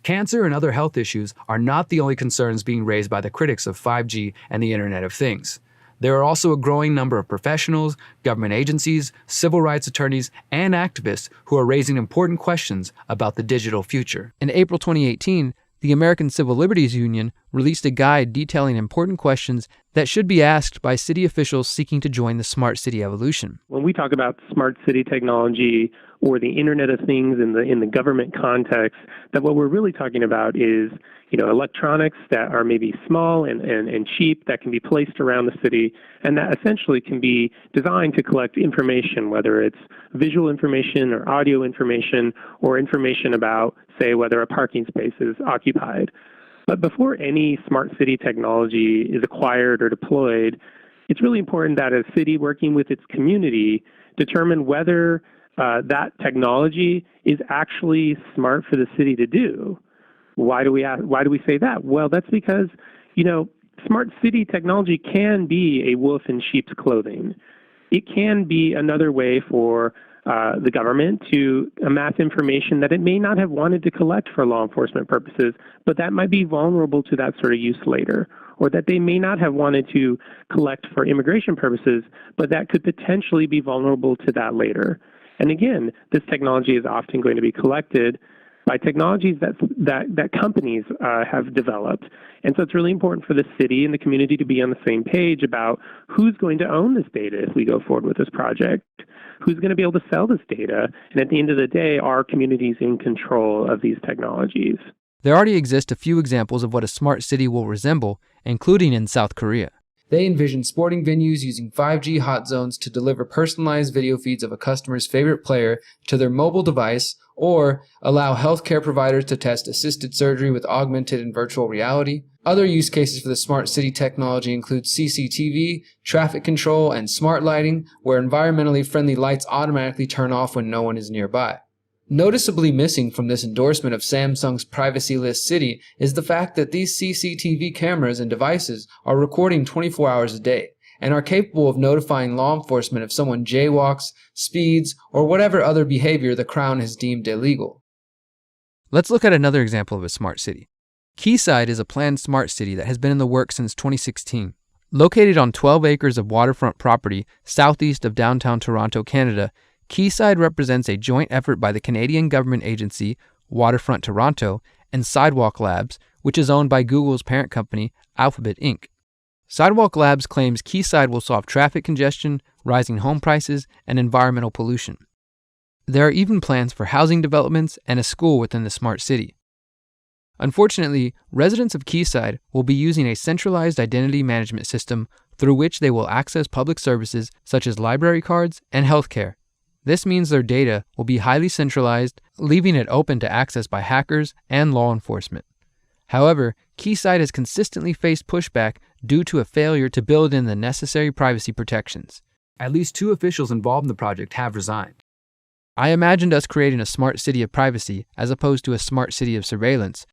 Cancer and other health issues are not the only concerns being raised by the critics of 5G and the Internet of Things. There are also a growing number of professionals, government agencies, civil rights attorneys, and activists who are raising important questions about the digital future. In April 2018, the American Civil Liberties Union released a guide detailing important questions that should be asked by city officials seeking to join the smart city evolution. When we talk about smart city technology or the Internet of Things in the government context, that what we're really talking about is, electronics that are maybe small and cheap that can be placed around the city and that essentially can be designed to collect information, whether it's visual information or audio information or information about, say, whether a parking space is occupied. But before any smart city technology is acquired or deployed, it's really important that a city working with its community determine whether that technology is actually smart for the city to do. Why do we say that? Well, that's because, smart city technology can be a wolf in sheep's clothing. It can be another way for the government to amass information that it may not have wanted to collect for law enforcement purposes, but that might be vulnerable to that sort of use later, or that they may not have wanted to collect for immigration purposes, but that could potentially be vulnerable to that later. And again, this technology is often going to be collected by technologies that companies have developed. And so it's really important for the city and the community to be on the same page about who's going to own this data if we go forward with this project, who's going to be able to sell this data, and at the end of the day, are communities in control of these technologies? There already exist a few examples of what a smart city will resemble, including in South Korea. They envision sporting venues using 5G hot zones to deliver personalized video feeds of a customer's favorite player to their mobile device, or allow healthcare providers to test assisted surgery with augmented and virtual reality. Other use cases for the smart city technology include CCTV, traffic control, and smart lighting, where environmentally friendly lights automatically turn off when no one is nearby. Noticeably missing from this endorsement of Samsung's Privacy List City is the fact that these CCTV cameras and devices are recording 24 hours a day and are capable of notifying law enforcement if someone jaywalks, speeds, or whatever other behavior the Crown has deemed illegal. Let's look at another example of a smart city. Quayside is a planned smart city that has been in the works since 2016. Located on 12 acres of waterfront property southeast of downtown Toronto, Canada, Quayside represents a joint effort by the Canadian government agency, Waterfront Toronto, and Sidewalk Labs, which is owned by Google's parent company, Alphabet Inc. Sidewalk Labs claims Quayside will solve traffic congestion, rising home prices, and environmental pollution. There are even plans for housing developments and a school within the smart city. Unfortunately, residents of Quayside will be using a centralized identity management system through which they will access public services such as library cards and healthcare. This means their data will be highly centralized, leaving it open to access by hackers and law enforcement. However, Quayside has consistently faced pushback due to a failure to build in the necessary privacy protections. At least 2 officials involved in the project have resigned. I imagined us creating a smart city of privacy as opposed to a smart city of surveillance.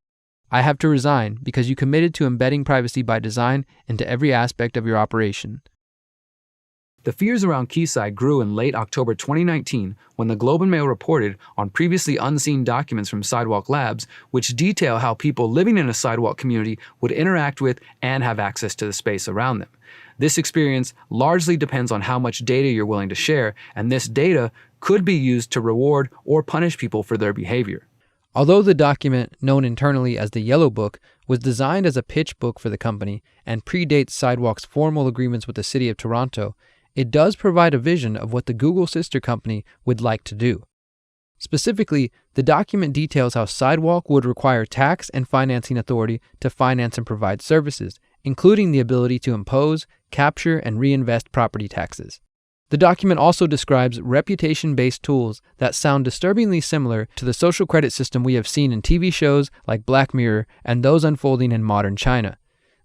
I have to resign because you committed to embedding privacy by design into every aspect of your operation. The fears around Quayside grew in late October 2019 when the Globe and Mail reported on previously unseen documents from Sidewalk Labs, which detail how people living in a sidewalk community would interact with and have access to the space around them. This experience largely depends on how much data you're willing to share, and this data could be used to reward or punish people for their behavior. Although the document, known internally as the Yellow Book, was designed as a pitch book for the company and predates Sidewalk's formal agreements with the City of Toronto, it does provide a vision of what the Google sister company would like to do. Specifically, the document details how Sidewalk would require tax and financing authority to finance and provide services, including the ability to impose, capture, and reinvest property taxes. The document also describes reputation-based tools that sound disturbingly similar to the social credit system we have seen in TV shows like Black Mirror and those unfolding in modern China.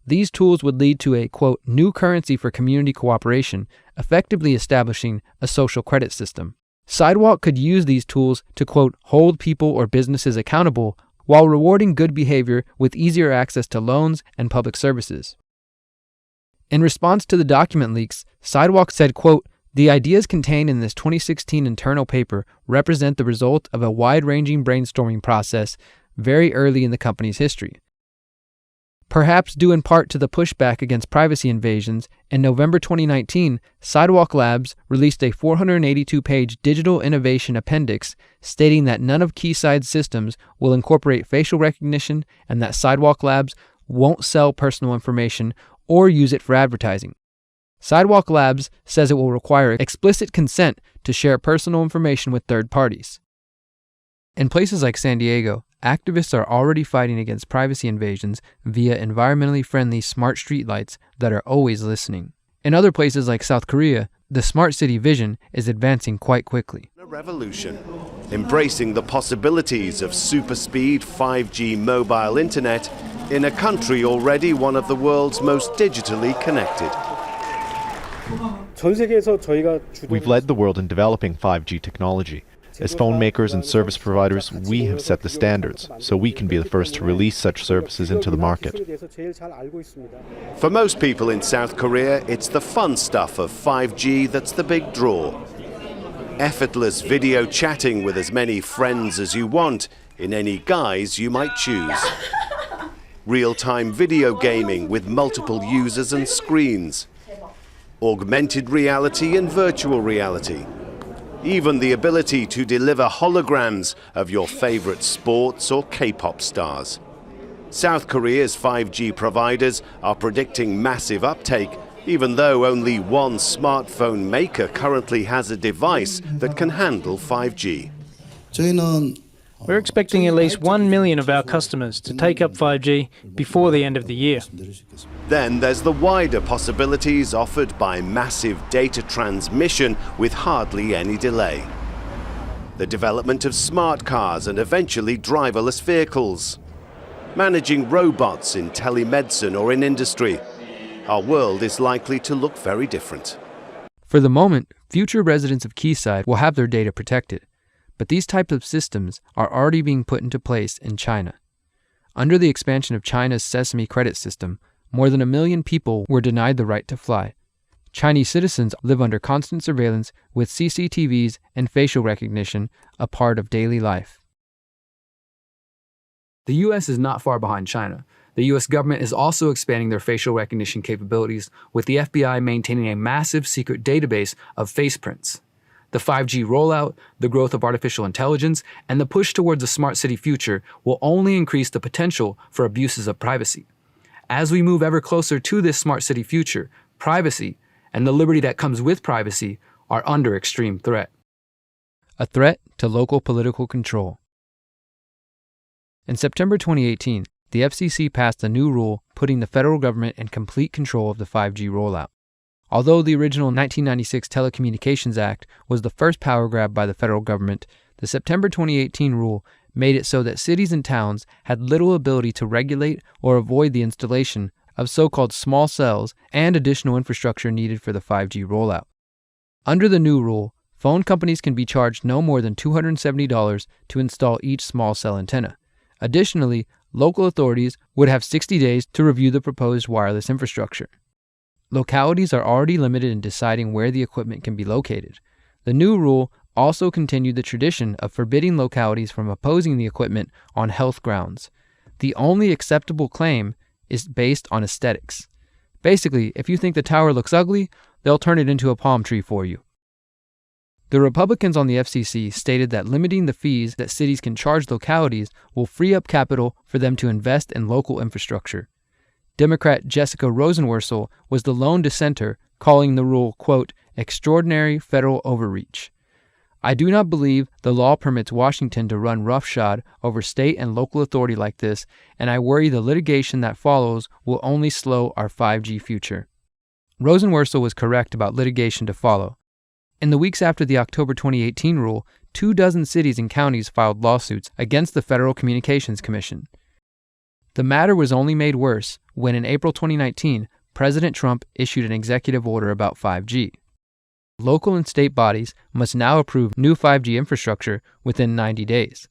These tools would lead to a, quote, new currency for community cooperation, effectively establishing a social credit system. Sidewalk could use these tools to, quote, hold people or businesses accountable while rewarding good behavior with easier access to loans and public services. In response to the document leaks, Sidewalk said, quote, the ideas contained in this 2016 internal paper represent the result of a wide-ranging brainstorming process very early in the company's history. Perhaps due in part to the pushback against privacy invasions, in November 2019, Sidewalk Labs released a 482-page digital innovation appendix stating that none of Quayside's systems will incorporate facial recognition and that Sidewalk Labs won't sell personal information or use it for advertising. Sidewalk Labs says it will require explicit consent to share personal information with third parties. In places like San Diego, activists are already fighting against privacy invasions via environmentally friendly smart streetlights that are always listening. In other places like South Korea, the smart city vision is advancing quite quickly. A revolution, embracing the possibilities of super-speed 5G mobile internet in a country already one of the world's most digitally connected. We've led the world in developing 5G technology. As phone makers and service providers, we have set the standards, so we can be the first to release such services into the market. For most people in South Korea, it's the fun stuff of 5G that's the big draw. Effortless video chatting with as many friends as you want, in any guise you might choose. Real-time video gaming with multiple users and screens. Augmented reality and virtual reality. Even the ability to deliver holograms of your favorite sports or K-pop stars. South Korea's 5G providers are predicting massive uptake, even though only one smartphone maker currently has a device that can handle 5G. We're expecting at least 1 million of our customers to take up 5G before the end of the year. Then there's the wider possibilities offered by massive data transmission with hardly any delay. The development of smart cars and eventually driverless vehicles. Managing robots in telemedicine or in industry. Our world is likely to look very different. For the moment, future residents of Quayside will have their data protected. But these types of systems are already being put into place in China. Under the expansion of China's Sesame credit system, more than 1 million people were denied the right to fly. Chinese citizens live under constant surveillance with CCTVs and facial recognition a part of daily life. The U.S. is not far behind China. The U.S. government is also expanding their facial recognition capabilities, with the FBI maintaining a massive secret database of face prints. The 5G rollout, the growth of artificial intelligence, and the push towards a smart city future will only increase the potential for abuses of privacy. As we move ever closer to this smart city future, privacy and the liberty that comes with privacy are under extreme threat. A threat to local political control. In September 2018, the FCC passed a new rule putting the federal government in complete control of the 5G rollout. Although the original 1996 Telecommunications Act was the first power grab by the federal government, the September 2018 rule made it so that cities and towns had little ability to regulate or avoid the installation of so-called small cells and additional infrastructure needed for the 5G rollout. Under the new rule, phone companies can be charged no more than $270 to install each small cell antenna. Additionally, local authorities would have 60 days to review the proposed wireless infrastructure. Localities are already limited in deciding where the equipment can be located. The new rule also continued the tradition of forbidding localities from opposing the equipment on health grounds. The only acceptable claim is based on aesthetics. Basically, if you think the tower looks ugly, they'll turn it into a palm tree for you. The Republicans on the FCC stated that limiting the fees that cities can charge localities will free up capital for them to invest in local infrastructure. Democrat Jessica Rosenworcel was the lone dissenter, calling the rule, quote, extraordinary federal overreach. I do not believe the law permits Washington to run roughshod over state and local authority like this, and I worry the litigation that follows will only slow our 5G future. Rosenworcel was correct about litigation to follow. In the weeks after the October 2018 rule, 24 cities and counties filed lawsuits against the Federal Communications Commission. The matter was only made worse when in April 2019, President Trump issued an executive order about 5G. Local and state bodies must now approve new 5G infrastructure within 90 days.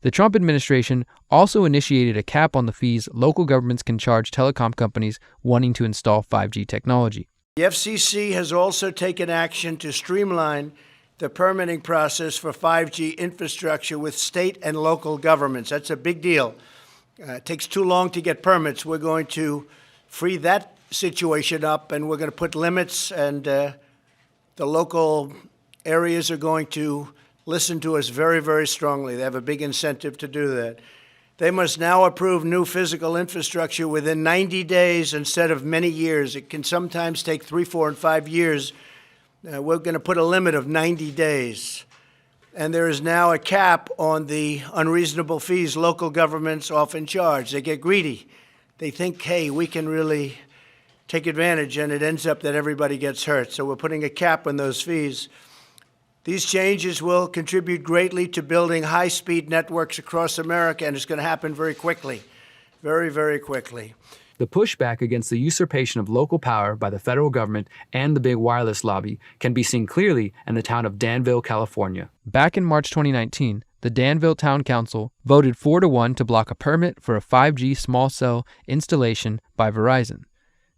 The Trump administration also initiated a cap on the fees local governments can charge telecom companies wanting to install 5G technology. The FCC has also taken action to streamline the permitting process for 5G infrastructure with state and local governments. That's a big deal. It takes too long to get permits. We're going to free that situation up, and we're going to put limits, and the local areas are going to listen to us very, very strongly. They have a big incentive to do that. They must now approve new physical infrastructure within 90 days instead of many years. It can sometimes take 3, 4, and 5 years. We're going to put a limit of 90 days. And there is now a cap on the unreasonable fees local governments often charge. They get greedy. They think, hey, we can really take advantage, and it ends up that everybody gets hurt. So we're putting a cap on those fees. These changes will contribute greatly to building high-speed networks across America, and it's going to happen very quickly, very, very quickly. The pushback against the usurpation of local power by the federal government and the big wireless lobby can be seen clearly in the town of Danville, California. Back in March 2019, the Danville Town Council voted 4-1 to block a permit for a 5G small cell installation by Verizon.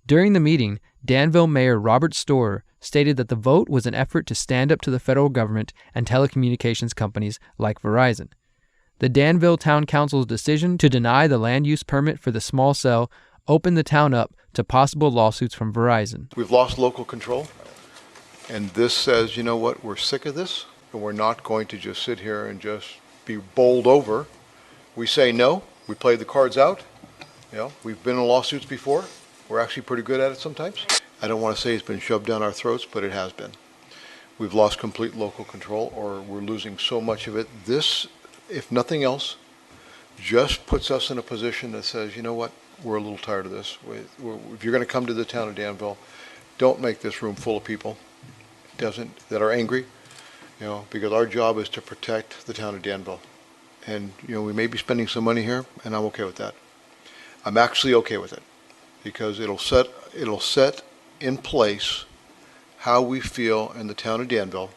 During the meeting, Danville Mayor Robert Storer stated that the vote was an effort to stand up to the federal government and telecommunications companies like Verizon. The Danville Town Council's decision to deny the land use permit for the small cell opened the town up to possible lawsuits from Verizon. We've lost local control, and this says, you know what, we're sick of this, and we're not going to just sit here and just be bowled over. We say no, we play the cards out. You know, we've been in lawsuits before. We're actually pretty good at it sometimes. I don't want to say it's been shoved down our throats, but it has been. We've lost complete local control, or we're losing so much of it. This, if nothing else, just puts us in a position that says, you know what, we're a little tired of this. If you're going to come to the town of Danville, don't make this room full of people that are angry, you know, because our job is to protect the town of Danville. And, you know, we may be spending some money here, and I'm okay with that. I'm actually okay with it, because it'll set in place how we feel in the town of Danville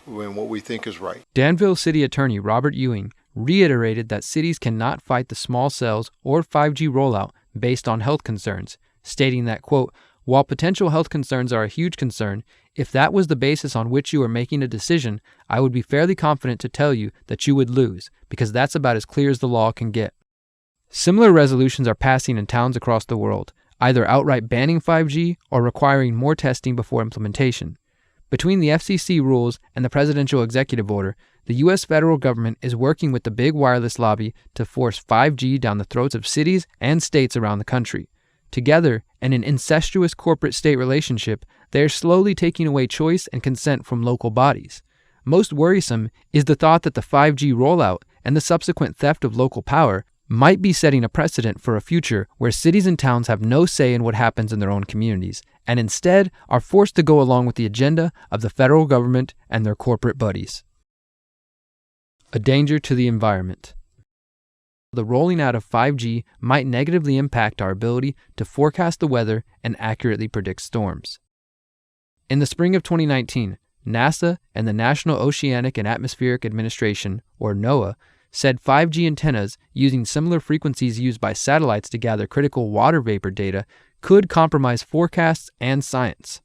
and what we think is right. Danville City Attorney Robert Ewing reiterated that cities cannot fight the small cells or 5G rollout based on health concerns, stating that, quote, while potential health concerns are a huge concern, if that was the basis on which you are making a decision, I would be fairly confident to tell you that you would lose, because that's about as clear as the law can get. Similar resolutions are passing in towns across the world, either outright banning 5G or requiring more testing before implementation. Between the FCC rules and the presidential executive order, the U.S. federal government is working with the big wireless lobby to force 5G down the throats of cities and states around the country. Together, in an incestuous corporate-state relationship, they are slowly taking away choice and consent from local bodies. Most worrisome is the thought that the 5G rollout and the subsequent theft of local power might be setting a precedent for a future where cities and towns have no say in what happens in their own communities, and instead are forced to go along with the agenda of the federal government and their corporate buddies. A danger to the environment. The rolling out of 5G might negatively impact our ability to forecast the weather and accurately predict storms. In the spring of 2019, NASA and the National Oceanic and Atmospheric Administration, or NOAA, said 5G antennas using similar frequencies used by satellites to gather critical water vapor data could compromise forecasts and science.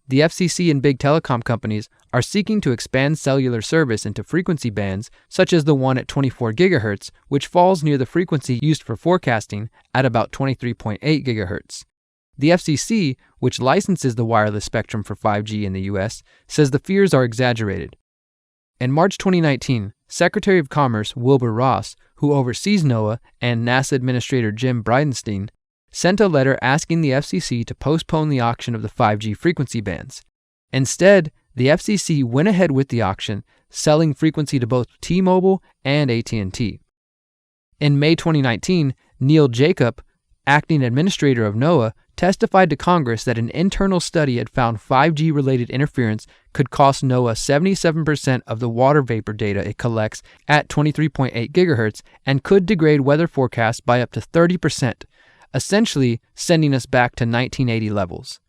The FCC and big telecom companies are seeking to expand cellular service into frequency bands such as the one at 24 GHz, which falls near the frequency used for forecasting at about 23.8 GHz. The FCC, which licenses the wireless spectrum for 5G in the U.S., says the fears are exaggerated. In March 2019, Secretary of Commerce Wilbur Ross, who oversees NOAA, and NASA Administrator Jim Bridenstine sent a letter asking the FCC to postpone the auction of the 5G frequency bands. Instead, the FCC went ahead with the auction, selling frequency to both T-Mobile and AT&T. In May 2019, Neil Jacob, acting administrator of NOAA, testified to Congress that an internal study had found 5G-related interference could cost NOAA 77% of the water vapor data it collects at 23.8 GHz and could degrade weather forecasts by up to 30%, essentially sending us back to 1980 levels.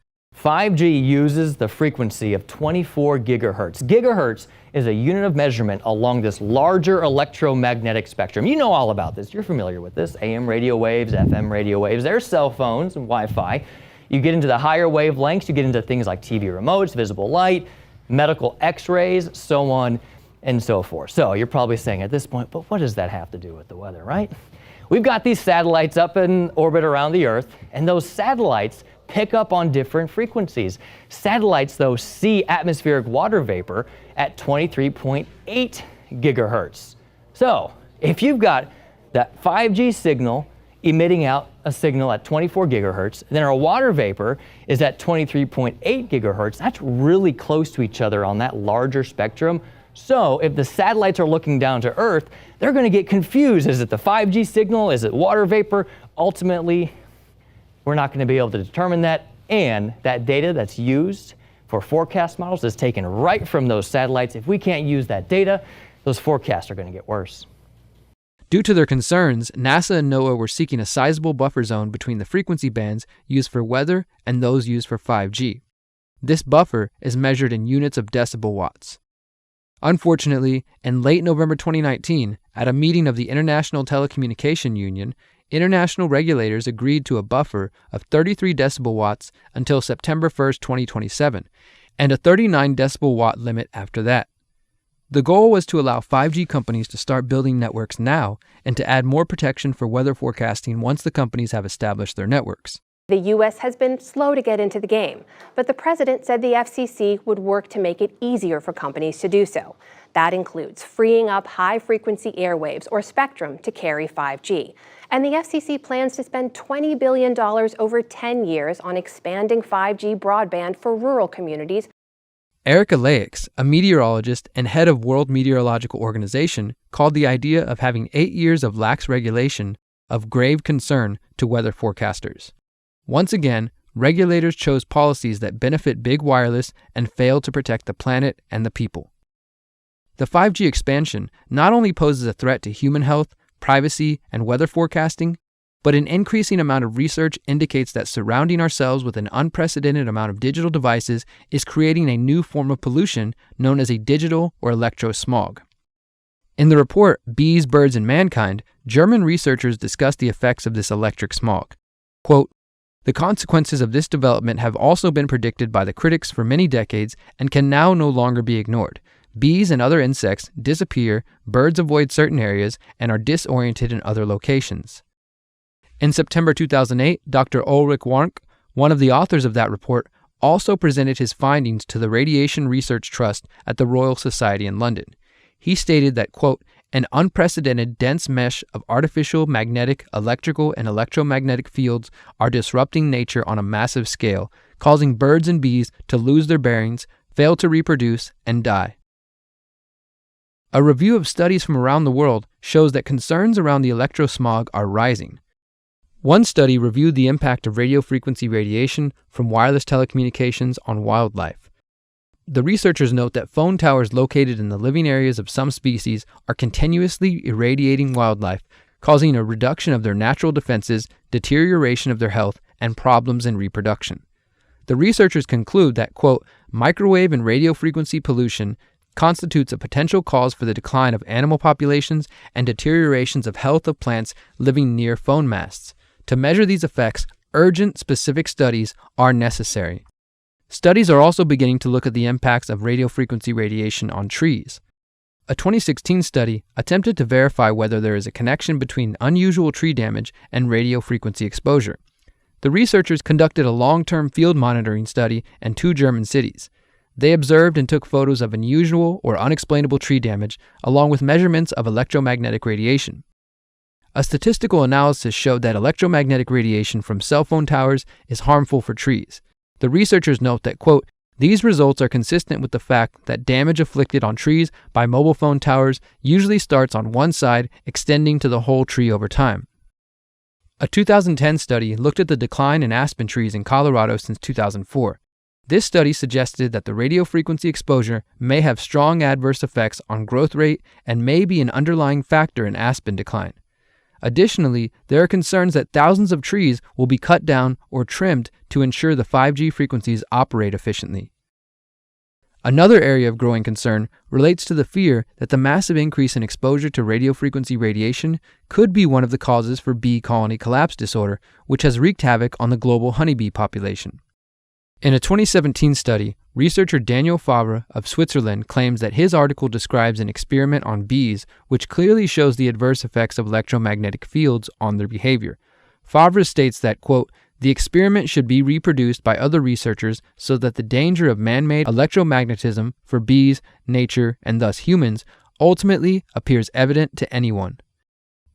5G uses the frequency of 24 gigahertz. Gigahertz is a unit of measurement along this larger electromagnetic spectrum. You know all about this. You're familiar with this. AM radio waves, FM radio waves. There's cell phones and Wi-Fi. You get into the higher wavelengths, you get into things like TV remotes, visible light, medical x-rays, so on and so forth. So you're probably saying at this point, but what does that have to do with the weather, right? We've got these satellites up in orbit around the Earth, and those satellites pick up on different frequencies. Satellites, though, see atmospheric water vapor at 23.8 gigahertz. So if you've got that 5G signal emitting out a signal at 24 gigahertz. Then our water vapor is at 23.8 gigahertz. That's really close to each other on that larger spectrum. So if the satellites are looking down to Earth, they're going to get confused. Is it the 5G signal? Is it water vapor? Ultimately, we're not going to be able to determine that. And that data that's used for forecast models is taken right from those satellites. If we can't use that data, those forecasts are going to get worse. Due to their concerns, NASA and NOAA were seeking a sizable buffer zone between the frequency bands used for weather and those used for 5G. This buffer is measured in units of decibel watts. Unfortunately, in late November 2019, at a meeting of the International Telecommunication Union, international regulators agreed to a buffer of 33 decibel watts until September 1st, 2027, and a 39 decibel watt limit after that. The goal was to allow 5G companies to start building networks now and to add more protection for weather forecasting once the companies have established their networks. The U.S. has been slow to get into the game, but the president said the FCC would work to make it easier for companies to do so. That includes freeing up high-frequency airwaves or spectrum to carry 5G. And the FCC plans to spend $20 billion over 10 years on expanding 5G broadband for rural communities. Erica Leix, a meteorologist and head of World Meteorological Organization, called the idea of having 8 years of lax regulation of grave concern to weather forecasters. Once again, regulators chose policies that benefit big wireless and fail to protect the planet and the people. The 5G expansion not only poses a threat to human health, privacy, and weather forecasting, but an increasing amount of research indicates that surrounding ourselves with an unprecedented amount of digital devices is creating a new form of pollution known as a digital or electrosmog. In the report, Bees, Birds, and Mankind, German researchers discussed the effects of this electric smog. Quote, "The consequences of this development have also been predicted by the critics for many decades and can now no longer be ignored. Bees and other insects disappear, birds avoid certain areas, and are disoriented in other locations." In September 2008, Dr. Ulrich Warnke, one of the authors of that report, also presented his findings to the Radiation Research Trust at the Royal Society in London. He stated that, quote, "An unprecedented dense mesh of artificial magnetic, electrical, and electromagnetic fields are disrupting nature on a massive scale, causing birds and bees to lose their bearings, fail to reproduce, and die." A review of studies from around the world shows that concerns around the electrosmog are rising. One study reviewed the impact of radio frequency radiation from wireless telecommunications on wildlife. The researchers note that phone towers located in the living areas of some species are continuously irradiating wildlife, causing a reduction of their natural defenses, deterioration of their health, and problems in reproduction. The researchers conclude that, quote, "Microwave and radio frequency pollution constitutes a potential cause for the decline of animal populations and deteriorations of health of plants living near phone masts. To measure these effects, urgent specific studies are necessary." Studies are also beginning to look at the impacts of radio frequency radiation on trees. A 2016 study attempted to verify whether there is a connection between unusual tree damage and radio frequency exposure. The researchers conducted a long-term field monitoring study in 2 German cities. They observed and took photos of unusual or unexplainable tree damage, along with measurements of electromagnetic radiation. A statistical analysis showed that electromagnetic radiation from cell phone towers is harmful for trees. The researchers note that, quote, "These results are consistent with the fact that damage inflicted on trees by mobile phone towers usually starts on one side, extending to the whole tree over time." A 2010 study looked at the decline in aspen trees in Colorado since 2004. This study suggested that the radio frequency exposure may have strong adverse effects on growth rate and may be an underlying factor in aspen decline. Additionally, there are concerns that thousands of trees will be cut down or trimmed to ensure the 5G frequencies operate efficiently. Another area of growing concern relates to the fear that the massive increase in exposure to radio frequency radiation could be one of the causes for bee colony collapse disorder, which has wreaked havoc on the global honeybee population. In a 2017 study, researcher Daniel Favre of Switzerland claims that his article describes an experiment on bees which clearly shows the adverse effects of electromagnetic fields on their behavior. Favre states that, quote, "The experiment should be reproduced by other researchers so that the danger of man-made electromagnetism for bees, nature, and thus humans ultimately appears evident to anyone."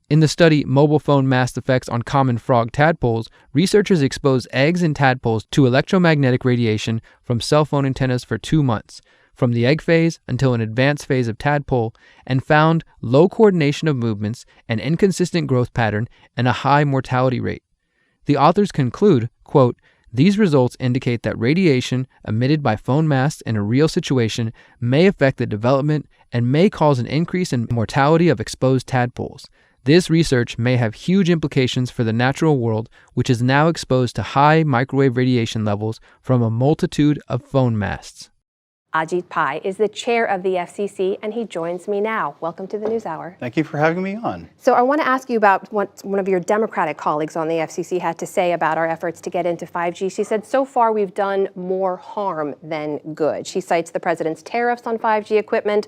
In the study Mobile Phone Mast Effects on Common Frog Tadpoles, researchers exposed eggs and tadpoles to electromagnetic radiation from cell phone antennas for 2 months, from the egg phase until an advanced phase of tadpole, and found low coordination of movements, an inconsistent growth pattern, and a high mortality rate. The authors conclude, quote, "These results indicate that radiation emitted by phone masts in a real situation may affect the development and may cause an increase in mortality of exposed tadpoles. This research may have huge implications for the natural world, which is now exposed to high microwave radiation levels from a multitude of phone masts." Ajit Pai is the chair of the FCC, and he joins me now. Welcome to the NewsHour. Thank you for having me on. So I want to ask you about what one of your Democratic colleagues on the FCC had to say about our efforts to get into 5G. She said, so far we've done more harm than good. She cites the president's tariffs on 5G equipment,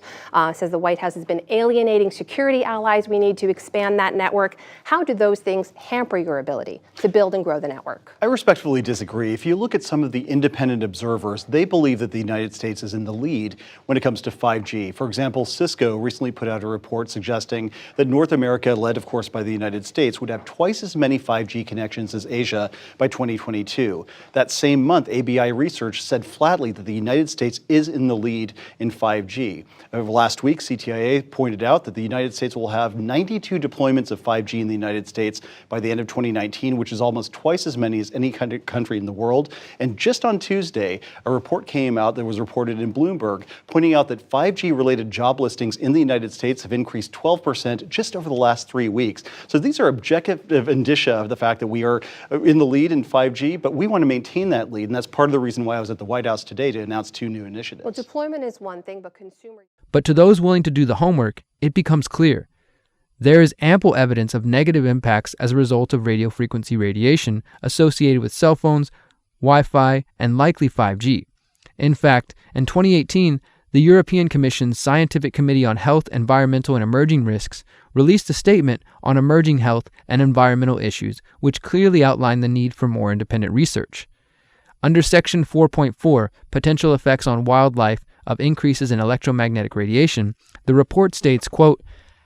says the White House has been alienating security allies. We need to expand that network. How do those things hamper your ability to build and grow the network? I respectfully disagree. If you look at some of the independent observers, they believe that the United States is in the lead when it comes to 5G. For example, Cisco recently put out a report suggesting that North America, led of course by the United States, would have twice as many 5G connections as Asia by 2022. That same month, ABI Research said flatly that the United States is in the lead in 5G. Last week, CTIA pointed out that the United States will have 92 deployments of 5G in the United States by the end of 2019, which is almost twice as many as any country in the world. And just on Tuesday, a report came out that was reported in Bloomberg, pointing out that 5G-related job listings in the United States have increased 12% just over the last 3 weeks. So these are objective indicia of the fact that we are in the lead in 5G, but we want to maintain that lead, and that's part of the reason why I was at the White House today to announce 2 new initiatives. Well, deployment is one thing, but consumer... But to those willing to do the homework, it becomes clear. There is ample evidence of negative impacts as a result of radio frequency radiation associated with cell phones, Wi-Fi, and likely 5G. In fact, in 2018, the European Commission's Scientific Committee on Health, Environmental, and Emerging Risks released a statement on emerging health and environmental issues, which clearly outlined the need for more independent research. Under Section 4.4, Potential Effects on Wildlife of Increases in Electromagnetic Radiation, the report states, quote,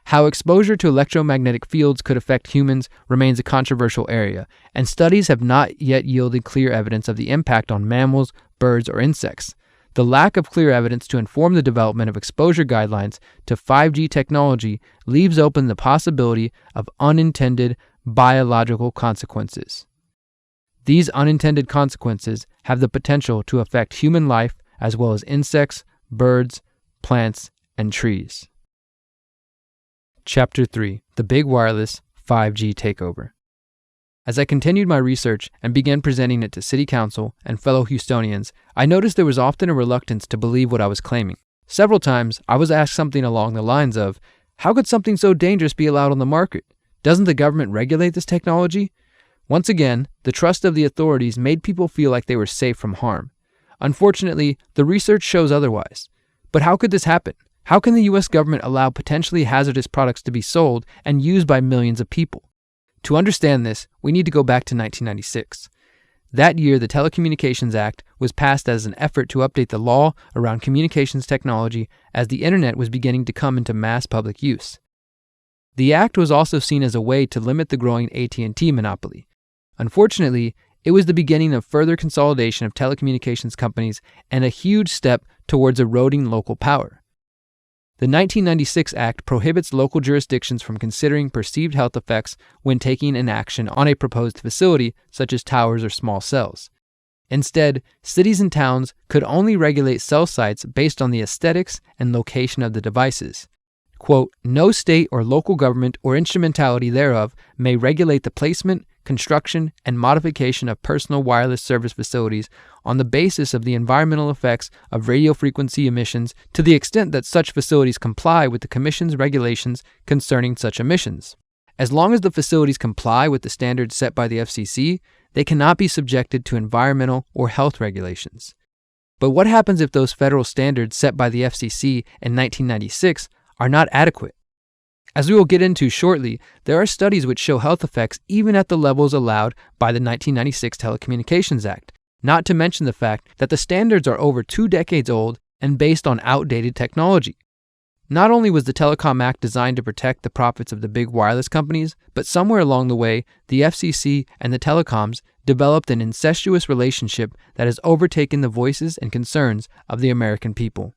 "How exposure to electromagnetic fields could affect humans remains a controversial area, and studies have not yet yielded clear evidence of the impact on mammals, birds, or insects. The lack of clear evidence to inform the development of exposure guidelines to 5G technology leaves open the possibility of unintended biological consequences. These unintended consequences have the potential to affect human life as well as insects, birds, plants, and trees." Chapter 3: The Big Wireless 5G Takeover. As I continued my research and began presenting it to City Council and fellow Houstonians, I noticed there was often a reluctance to believe what I was claiming. Several times, I was asked something along the lines of, "How could something so dangerous be allowed on the market? Doesn't the government regulate this technology?" Once again, the trust of the authorities made people feel like they were safe from harm. Unfortunately, the research shows otherwise. But how could this happen? How can the U.S. government allow potentially hazardous products to be sold and used by millions of people? To understand this, we need to go back to 1996. That year, the Telecommunications Act was passed as an effort to update the law around communications technology as the internet was beginning to come into mass public use. The act was also seen as a way to limit the growing AT&T monopoly. Unfortunately, it was the beginning of further consolidation of telecommunications companies and a huge step towards eroding local power. The 1996 Act prohibits local jurisdictions from considering perceived health effects when taking an action on a proposed facility, such as towers or small cells. Instead, cities and towns could only regulate cell sites based on the aesthetics and location of the devices. Quote, "No state or local government or instrumentality thereof may regulate the placement, construction, and modification of personal wireless service facilities on the basis of the environmental effects of radio frequency emissions to the extent that such facilities comply with the Commission's regulations concerning such emissions. As long as the facilities comply with the standards set by the FCC, they cannot be subjected to environmental or health regulations." But what happens if those federal standards set by the FCC in 1996 are not adequate? As we will get into shortly, there are studies which show health effects even at the levels allowed by the 1996 Telecommunications Act, not to mention the fact that the standards are over 2 decades old and based on outdated technology. Not only was the Telecom Act designed to protect the profits of the big wireless companies, but somewhere along the way, the FCC and the telecoms developed an incestuous relationship that has overtaken the voices and concerns of the American people.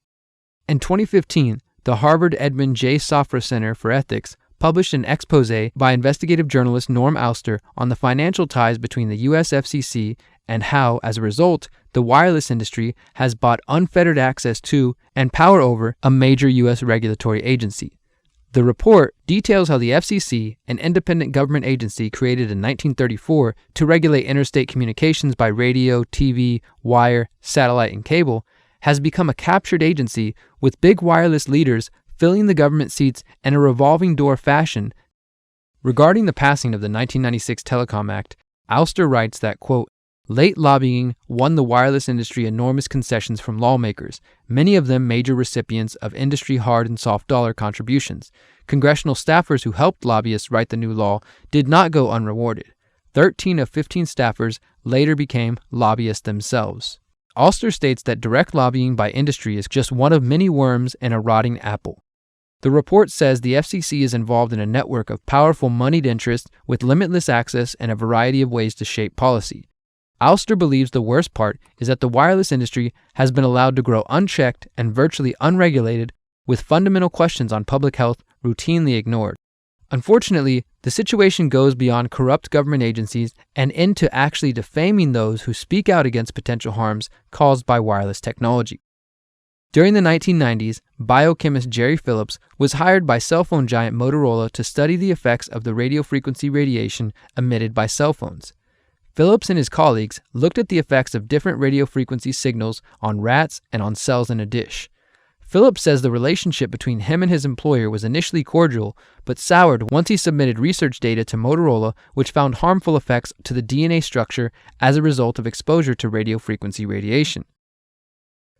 In 2015, the Harvard Edmund J. Safra Center for Ethics published an exposé by investigative journalist Norm Alster on the financial ties between the US FCC and how, as a result, the wireless industry has bought unfettered access to and power over a major US regulatory agency. The report details how the FCC, an independent government agency created in 1934 to regulate interstate communications by radio, TV, wire, satellite, and cable, has become a captured agency with big wireless leaders filling the government seats in a revolving door fashion. Regarding the passing of the 1996 Telecom Act, Alster writes that, quote, late lobbying won the wireless industry enormous concessions from lawmakers, many of them major recipients of industry hard and soft dollar contributions. Congressional staffers who helped lobbyists write the new law did not go unrewarded. 13 of 15 staffers later became lobbyists themselves. Alster states that direct lobbying by industry is just one of many worms in a rotting apple. The report says the FCC is involved in a network of powerful moneyed interests with limitless access and a variety of ways to shape policy. Alster believes the worst part is that the wireless industry has been allowed to grow unchecked and virtually unregulated, with fundamental questions on public health routinely ignored. Unfortunately, the situation goes beyond corrupt government agencies and into actually defaming those who speak out against potential harms caused by wireless technology. During the 1990s, biochemist Jerry Phillips was hired by cell phone giant Motorola to study the effects of the radio frequency radiation emitted by cell phones. Phillips and his colleagues looked at the effects of different radio frequency signals on rats and on cells in a dish. Phillips says the relationship between him and his employer was initially cordial, but soured once he submitted research data to Motorola which found harmful effects to the DNA structure as a result of exposure to radio frequency radiation.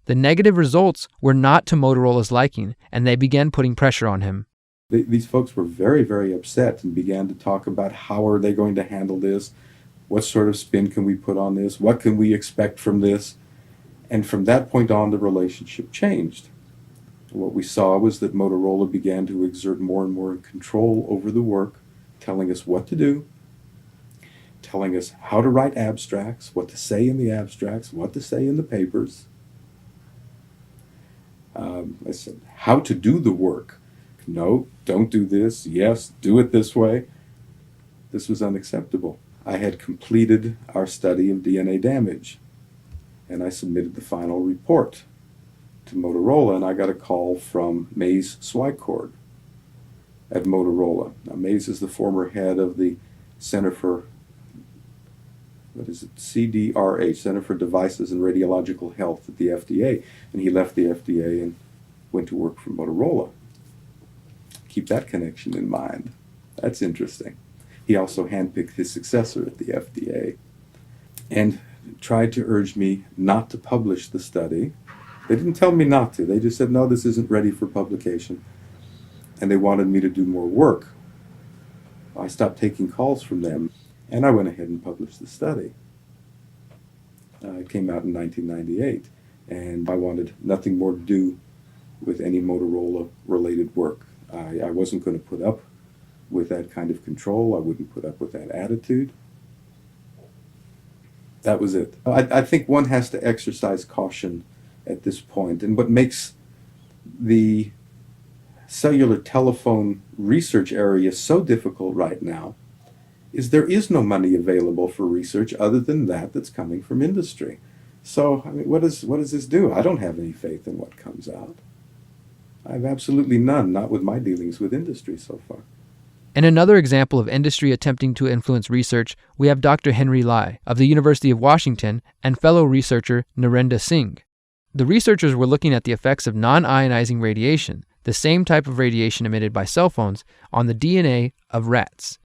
The negative results were not to Motorola's liking, and they began putting pressure on him. These folks were very, very upset and began to talk about how are they going to handle this, what sort of spin can we put on this, what can we expect from this, and from that point on the relationship changed. What we saw was that Motorola began to exert more and more control over the work, telling us what to do, telling us how to write abstracts, what to say in the abstracts, what to say in the papers. I said, how to do the work. No, don't do this. Yes, do it this way. This was unacceptable. I had completed our study of DNA damage, and I submitted the final report to Motorola, and I got a call from Mays Swycord at Motorola. Now, Mays is the former head of the Center for, CDRH, Center for Devices and Radiological Health at the FDA, and he left the FDA and went to work for Motorola. Keep that connection in mind. That's interesting. He also handpicked his successor at the FDA and tried to urge me not to publish the study. They didn't tell me not to. They just said, no, this isn't ready for publication. And they wanted me to do more work. I stopped taking calls from them, and I went ahead and published the study. It came out in 1998, and I wanted nothing more to do with any Motorola-related work. I wasn't going to put up with that kind of control. I wouldn't put up with that attitude. That was it. I think one has to exercise caution at this point. And what makes the cellular telephone research area so difficult right now is there is no money available for research other than that that's coming from industry. So, I mean, what does this do? I don't have any faith in what comes out. I have absolutely none, not with my dealings with industry so far. In another example of industry attempting to influence research, we have Dr. Henry Lai of the University of Washington and fellow researcher Narendra Singh. The researchers were looking at the effects of non-ionizing radiation, the same type of radiation emitted by cell phones, on the DNA of rats.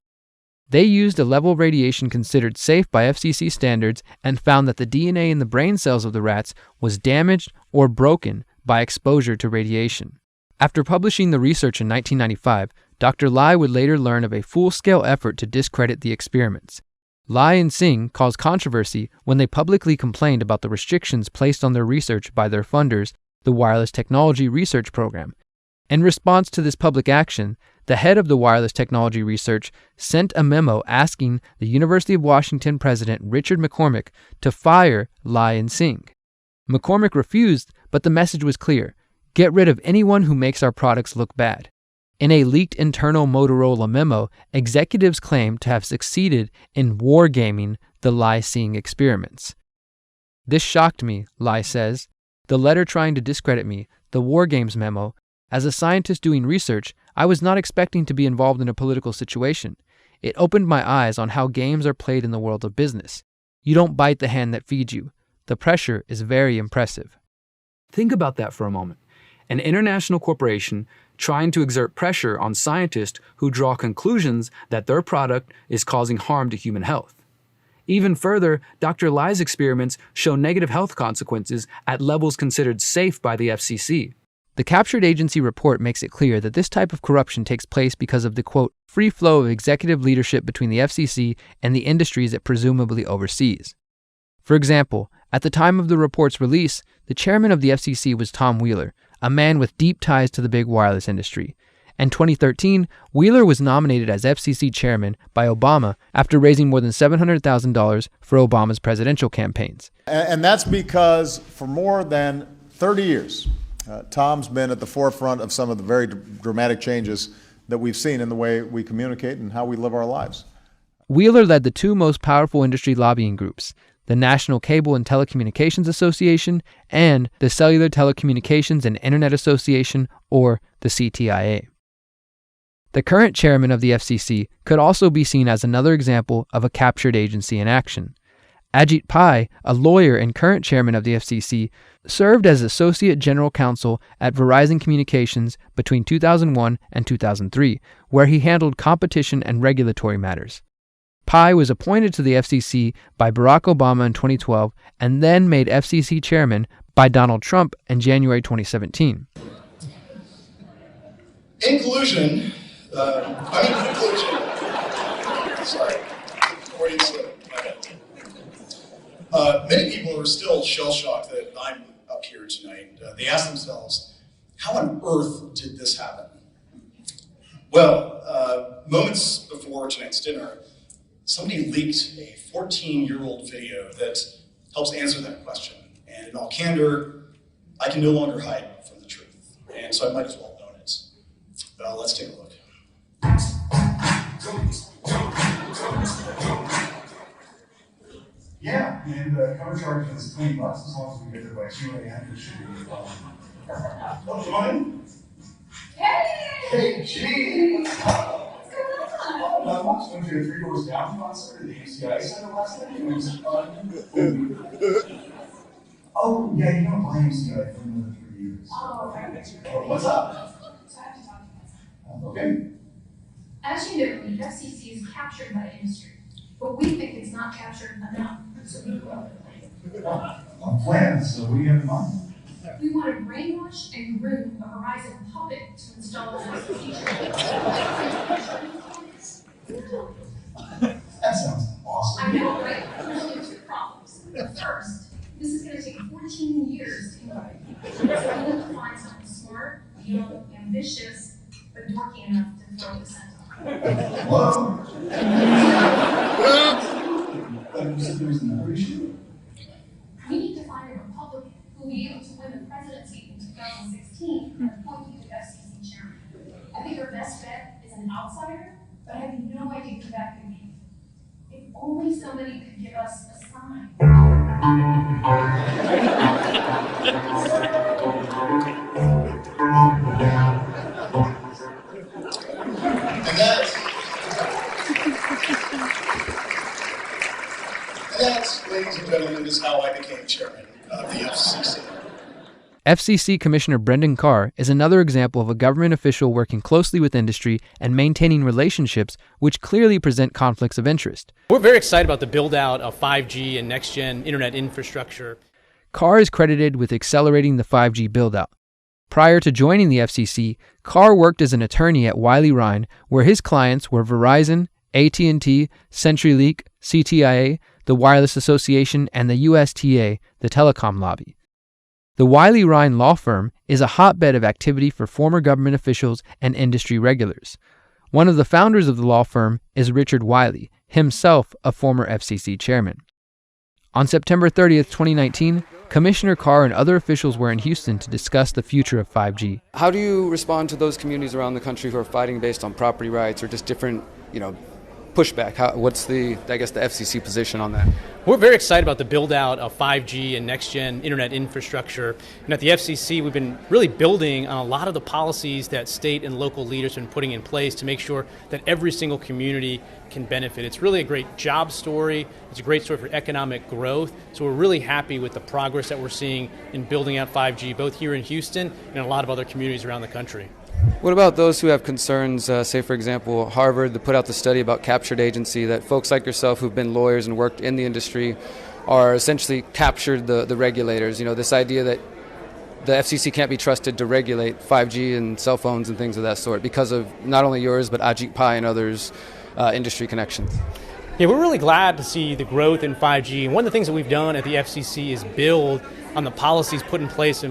They used a level of radiation considered safe by FCC standards and found that the DNA in the brain cells of the rats was damaged or broken by exposure to radiation. After publishing the research in 1995, Dr. Lai would later learn of a full-scale effort to discredit the experiments. Lai and Singh caused controversy when they publicly complained about the restrictions placed on their research by their funders, the Wireless Technology Research Program. In response to this public action, the head of the wireless technology research sent a memo asking the University of Washington president Richard McCormick to fire Lai and Singh. McCormick refused, but the message was clear: get rid of anyone who makes our products look bad. In a leaked internal Motorola memo, executives claim to have succeeded in wargaming the Lai-Singh experiments. This shocked me, Lai says. The letter trying to discredit me, the War Games memo. As a scientist doing research, I was not expecting to be involved in a political situation. It opened my eyes on how games are played in the world of business. You don't bite the hand that feeds you. The pressure is very impressive. Think about that for a moment. An international corporation trying to exert pressure on scientists who draw conclusions that their product is causing harm to human health. Even further, Dr. Lai's experiments show negative health consequences at levels considered safe by the FCC. The captured agency report makes it clear that this type of corruption takes place because of the, quote, free flow of executive leadership between the FCC and the industries it presumably oversees. For example, at the time of the report's release, the chairman of the FCC was Tom Wheeler, a man with deep ties to the big wireless industry. In 2013, Wheeler was nominated as FCC chairman by Obama after raising more than $700,000 for Obama's presidential campaigns. And that's because for more than 30 years, Tom's been at the forefront of some of the very dramatic changes that we've seen in the way we communicate and how we live our lives. Wheeler led the two most powerful industry lobbying groups, the National Cable and Telecommunications Association and the Cellular Telecommunications and Internet Association, or the CTIA. The current chairman of the FCC could also be seen as another example of a captured agency in action. Ajit Pai, a lawyer and current chairman of the FCC, served as Associate General Counsel at Verizon Communications between 2001 and 2003, where he handled competition and regulatory matters. Pai was appointed to the FCC by Barack Obama in 2012 and then made FCC chairman by Donald Trump in January 2017. In conclusion, sorry, many people are still shell-shocked that I'm up here tonight. They ask themselves, how on earth did this happen? Well, moments before tonight's dinner, somebody leaked a 14-year-old video that helps answer that question. And in all candor, I can no longer hide from the truth. And so I might as well own it. Let's take a look. Yeah, and the cover charge is $20 as long as we get there by 2 a.m. It should be oh, Joanne? Hey, G! What's going on? Not much. Went to a 3 doors down concert at the UCI Center last night. It was fun. Oh, yeah, you don't blame UCI for more than 3 years. Oh, right. What's up? So I have to talk to you guys. Okay. As you know, the FCC is captured by industry, but we think it's not captured enough. So we go on plans, so what do you have in mind? We want to brainwash and groom a Verizon puppet to install an FCC. That sounds awesome. I know, right? There's only 2 problems. First, this is going to take 14 years to implement. So we need to find something smart, young, ambitious, but dorky enough to throw this in. Whoa! You said there was another issue? We need to find a Republican who will be able to win the presidency in 2016 and appoint you to FCC chairman. I think our best bet is an outsider, but I have no idea who that could be. If only somebody could give us a sign. And that, ladies and gentlemen, is how I became chairman of the FCC. FCC Commissioner Brendan Carr is another example of a government official working closely with industry and maintaining relationships which clearly present conflicts of interest. We're very excited about the build-out of 5G and next-gen internet infrastructure. Carr is credited with accelerating the 5G build-out. Prior to joining the FCC, Carr worked as an attorney at Wiley Rein, where his clients were Verizon, AT&T, CenturyLink, CTIA, the Wireless Association, and the USTA, the telecom lobby. The Wiley Ryan law firm is a hotbed of activity for former government officials and industry regulars. One of the founders of the law firm is Richard Wiley, himself a former FCC chairman. On September 30th, 2019, Commissioner Carr and other officials were in Houston to discuss the future of 5G. How do you respond to those communities around the country who are fighting based on property rights or just different, pushback? What's the FCC position on that? We're very excited about the build-out of 5G and next-gen internet infrastructure. And at the FCC, we've been really building on a lot of the policies that state and local leaders have been putting in place to make sure that every single community can benefit. It's really a great job story. It's a great story for economic growth. So we're really happy with the progress that we're seeing in building out 5G, both here in Houston and in a lot of other communities around the country. What about those who have concerns, say, for example, Harvard, that put out the study about captured agency, that folks like yourself who've been lawyers and worked in the industry are essentially captured the regulators? This idea that the FCC can't be trusted to regulate 5G and cell phones and things of that sort because of not only yours, but Ajit Pai and others' industry connections. Yeah, we're really glad to see the growth in 5G. And one of the things that we've done at the FCC is build on the policies put in place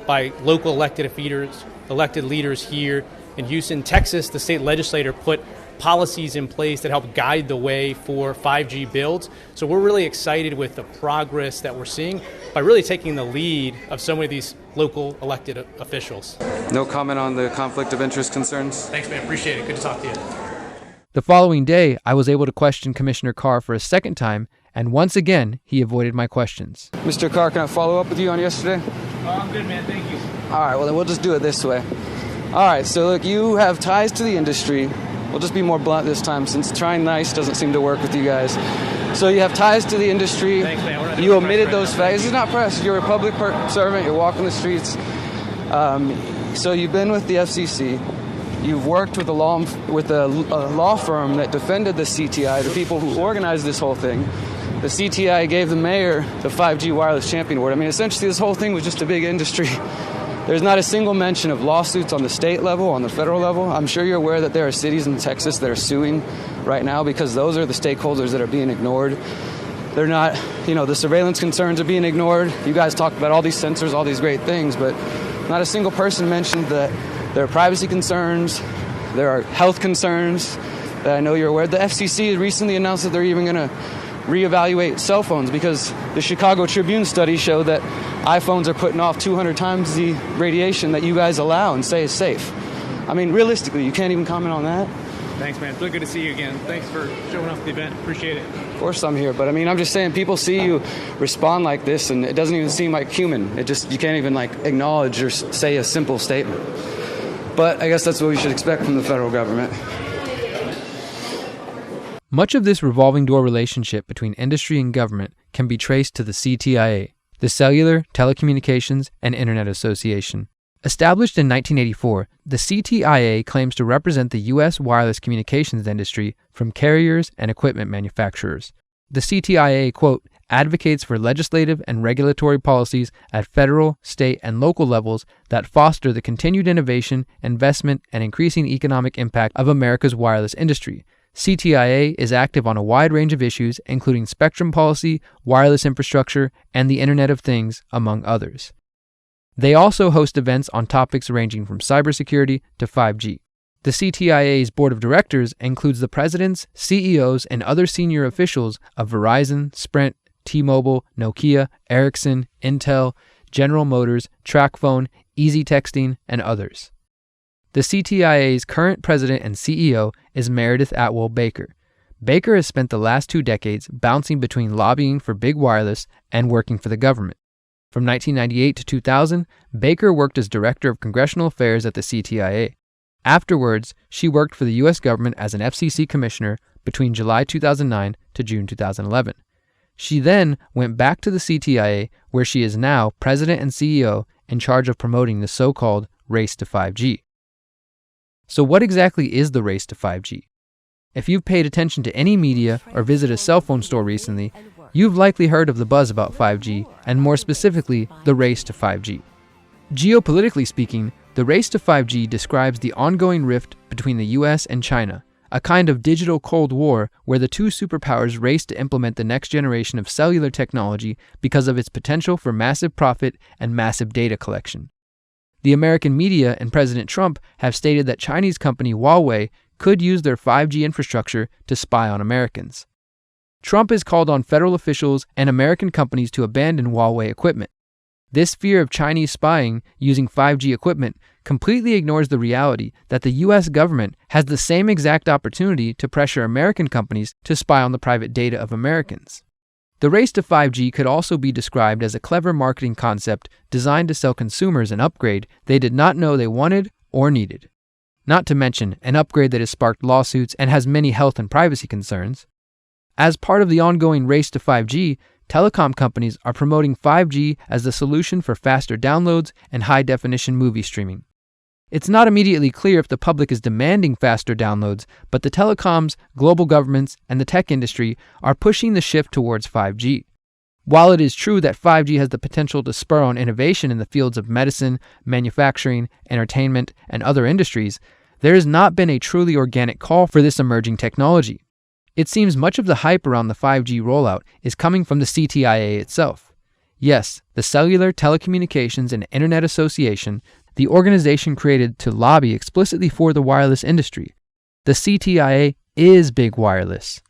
by local elected leaders here in Houston. Texas, the state legislature put policies in place that help guide the way for 5G builds. So we're really excited with the progress that we're seeing by really taking the lead of so many of these local elected officials. No comment on the conflict of interest concerns? Thanks, man. Appreciate it. Good to talk to you. The following day, I was able to question Commissioner Carr for a second time, and once again, he avoided my questions. Mr. Carr, can I follow up with you on yesterday? Oh, I'm good, man. Thank you. All right, well, then we'll just do it this way. All right, so look, you have ties to the industry. We'll just be more blunt this time since trying nice doesn't seem to work with you guys. So you have ties to the industry. Thanks, man. You omitted those facts. This is not press. You're a public servant. You're walking the streets. So you've been with the FCC. You've worked with a law firm that defended the CTI, the people who organized this whole thing. The CTI gave the mayor the 5G Wireless Champion Award. I mean, essentially, this whole thing was just a big industry. There's not a single mention of lawsuits on the state level, on the federal level. I'm sure you're aware that there are cities in Texas that are suing right now because those are the stakeholders that are being ignored. They're not, the surveillance concerns are being ignored. You guys talked about all these sensors, all these great things, but not a single person mentioned that there are privacy concerns, there are health concerns that I know you're aware. The FCC recently announced that they're even going to reevaluate cell phones because the Chicago Tribune study showed that iPhones are putting off 200 times the radiation that you guys allow and say is safe. I mean, realistically, you can't even comment on that. Thanks, man. It's really good to see you again. Thanks for showing up at the event. Appreciate it. Of course I'm here, but I mean, I'm just saying people see you respond like this and it doesn't even seem like human. You can't even acknowledge or say a simple statement. But I guess that's what we should expect from the federal government. Much of this revolving door relationship between industry and government can be traced to the CTIA, the Cellular, Telecommunications, and Internet Association. Established in 1984, the CTIA claims to represent the U.S. wireless communications industry from carriers and equipment manufacturers. The CTIA, quote, advocates for legislative and regulatory policies at federal, state, and local levels that foster the continued innovation, investment, and increasing economic impact of America's wireless industry. CTIA is active on a wide range of issues, including spectrum policy, wireless infrastructure, and the Internet of Things, among others. They also host events on topics ranging from cybersecurity to 5G. The CTIA's board of directors includes the presidents, CEOs, and other senior officials of Verizon, Sprint, T-Mobile, Nokia, Ericsson, Intel, General Motors, TracFone, Easy Texting, and others. The CTIA's current president and CEO is Meredith Atwell Baker. Baker has spent the last 2 decades bouncing between lobbying for big wireless and working for the government. From 1998 to 2000, Baker worked as Director of Congressional Affairs at the CTIA. Afterwards, she worked for the U.S. government as an FCC commissioner between July 2009 to June 2011. She then went back to the CTIA, where she is now president and CEO in charge of promoting the so-called race to 5G. So what exactly is the race to 5G? If you've paid attention to any media or visited a cell phone store recently, you've likely heard of the buzz about 5G, and more specifically, the race to 5G. Geopolitically speaking, the race to 5G describes the ongoing rift between the US and China, a kind of digital Cold War where the two superpowers race to implement the next generation of cellular technology because of its potential for massive profit and massive data collection. The American media and President Trump have stated that Chinese company Huawei could use their 5G infrastructure to spy on Americans. Trump has called on federal officials and American companies to abandon Huawei equipment. This fear of Chinese spying using 5G equipment completely ignores the reality that the U.S. government has the same exact opportunity to pressure American companies to spy on the private data of Americans. The race to 5G could also be described as a clever marketing concept designed to sell consumers an upgrade they did not know they wanted or needed. Not to mention an upgrade that has sparked lawsuits and has many health and privacy concerns. As part of the ongoing race to 5G, telecom companies are promoting 5G as the solution for faster downloads and high-definition movie streaming. It's not immediately clear if the public is demanding faster downloads, but the telecoms, global governments, and the tech industry are pushing the shift towards 5G. While it is true that 5G has the potential to spur on innovation in the fields of medicine, manufacturing, entertainment, and other industries, there has not been a truly organic call for this emerging technology. It seems much of the hype around the 5G rollout is coming from the CTIA itself. Yes, the Cellular, Telecommunications, and Internet Association, the organization created to lobby explicitly for the wireless industry. The CTIA is big wireless.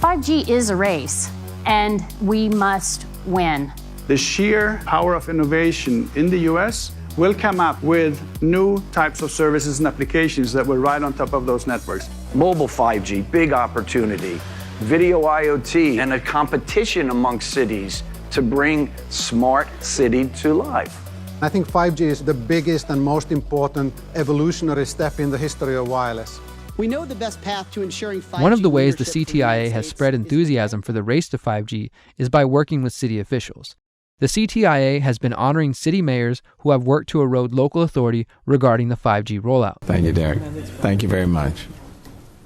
5G is a race, and we must win. The sheer power of innovation in the US will come up with new types of services and applications that will ride on top of those networks. Mobile 5G, big opportunity. Video IoT, and a competition amongst cities to bring smart city to life. I think 5G is the biggest and most important evolutionary step in the history of wireless. We know the best path to ensuring 5G. One of the ways the CTIA has spread enthusiasm for the race to 5G is by working with city officials. The CTIA has been honoring city mayors who have worked to erode local authority regarding the 5G rollout. Thank you, Derek. Thank you very much.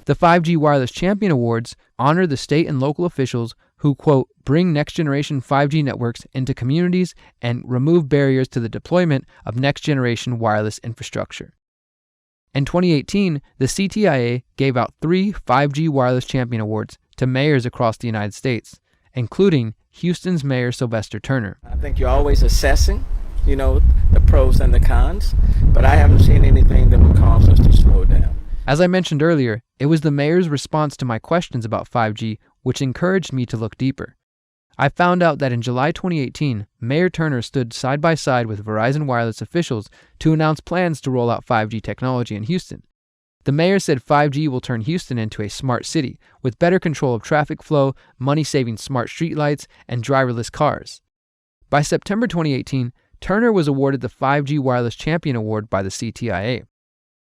The 5G Wireless Champion Awards honor the state and local officials who, quote, bring next-generation 5G networks into communities and remove barriers to the deployment of next-generation wireless infrastructure. In 2018, the CTIA gave out 3 5G Wireless Champion Awards to mayors across the United States, including Houston's Mayor Sylvester Turner. I think you're always assessing, the pros and the cons, but I haven't seen anything that would cause us to slow down. As I mentioned earlier, it was the mayor's response to my questions about 5G which encouraged me to look deeper. I found out that in July 2018, Mayor Turner stood side by side with Verizon Wireless officials to announce plans to roll out 5G technology in Houston. The mayor said 5G will turn Houston into a smart city with better control of traffic flow, money-saving smart streetlights, and driverless cars. By September 2018, Turner was awarded the 5G Wireless Champion Award by the CTIA.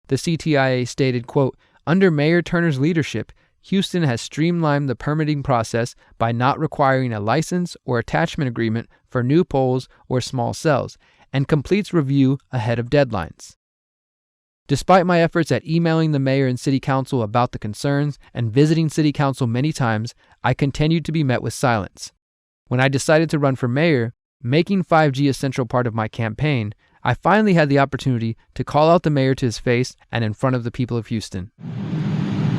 The CTIA stated, quote, under Mayor Turner's leadership, Houston has streamlined the permitting process by not requiring a license or attachment agreement for new poles or small cells, and completes review ahead of deadlines. Despite my efforts at emailing the mayor and city council about the concerns and visiting city council many times, I continued to be met with silence. When I decided to run for mayor, making 5G a central part of my campaign, I finally had the opportunity to call out the mayor to his face and in front of the people of Houston.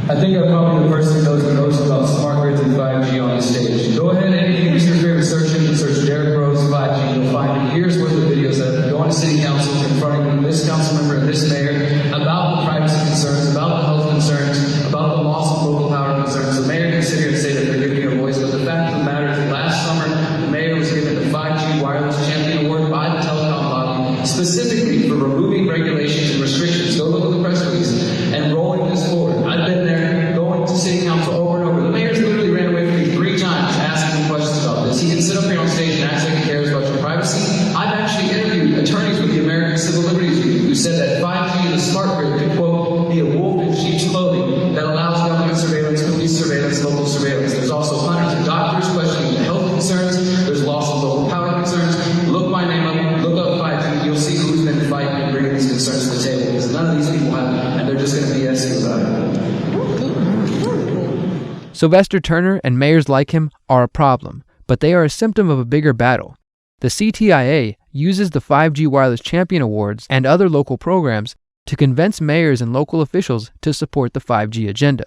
I think I'm probably the person who knows the most about smart grids and 5G on the stage. Go ahead and use your favorite search engine, search Derek Bros 5G. You'll find it. Here's one of the videos that have been going to city council, confronting this council member and this mayor about the privacy concerns, about the health concerns, about the loss of local power concerns. The mayor can sit here and say that they're giving you a voice, but the fact of the matter is that last summer, the mayor was given the 5G Wireless Champion Award by the telecom body, specifically for removing regulations and restrictions. Go look at the press release and rolling this forward. I've been there, going to city council over and over. The mayor's literally ran away from me 3 times asking him questions about this. He can sit up here on stage and act like he cares about your privacy. I've actually interviewed attorneys with the American Civil Liberties Union who said that 5G and the smart grid could, quote, be a wolf in sheep's clothing that allows government surveillance, police surveillance, local surveillance. There's also hundreds of doctors questioning the health concerns. There's loss of local power concerns. Look my name up, look up 5G. You'll see who's been fighting and bringing these concerns to the table, because none of these people have it, and they're just going to BS you about it. Sylvester Turner and mayors like him are a problem, but they are a symptom of a bigger battle. The CTIA uses the 5G Wireless Champion Awards and other local programs to convince mayors and local officials to support the 5G agenda.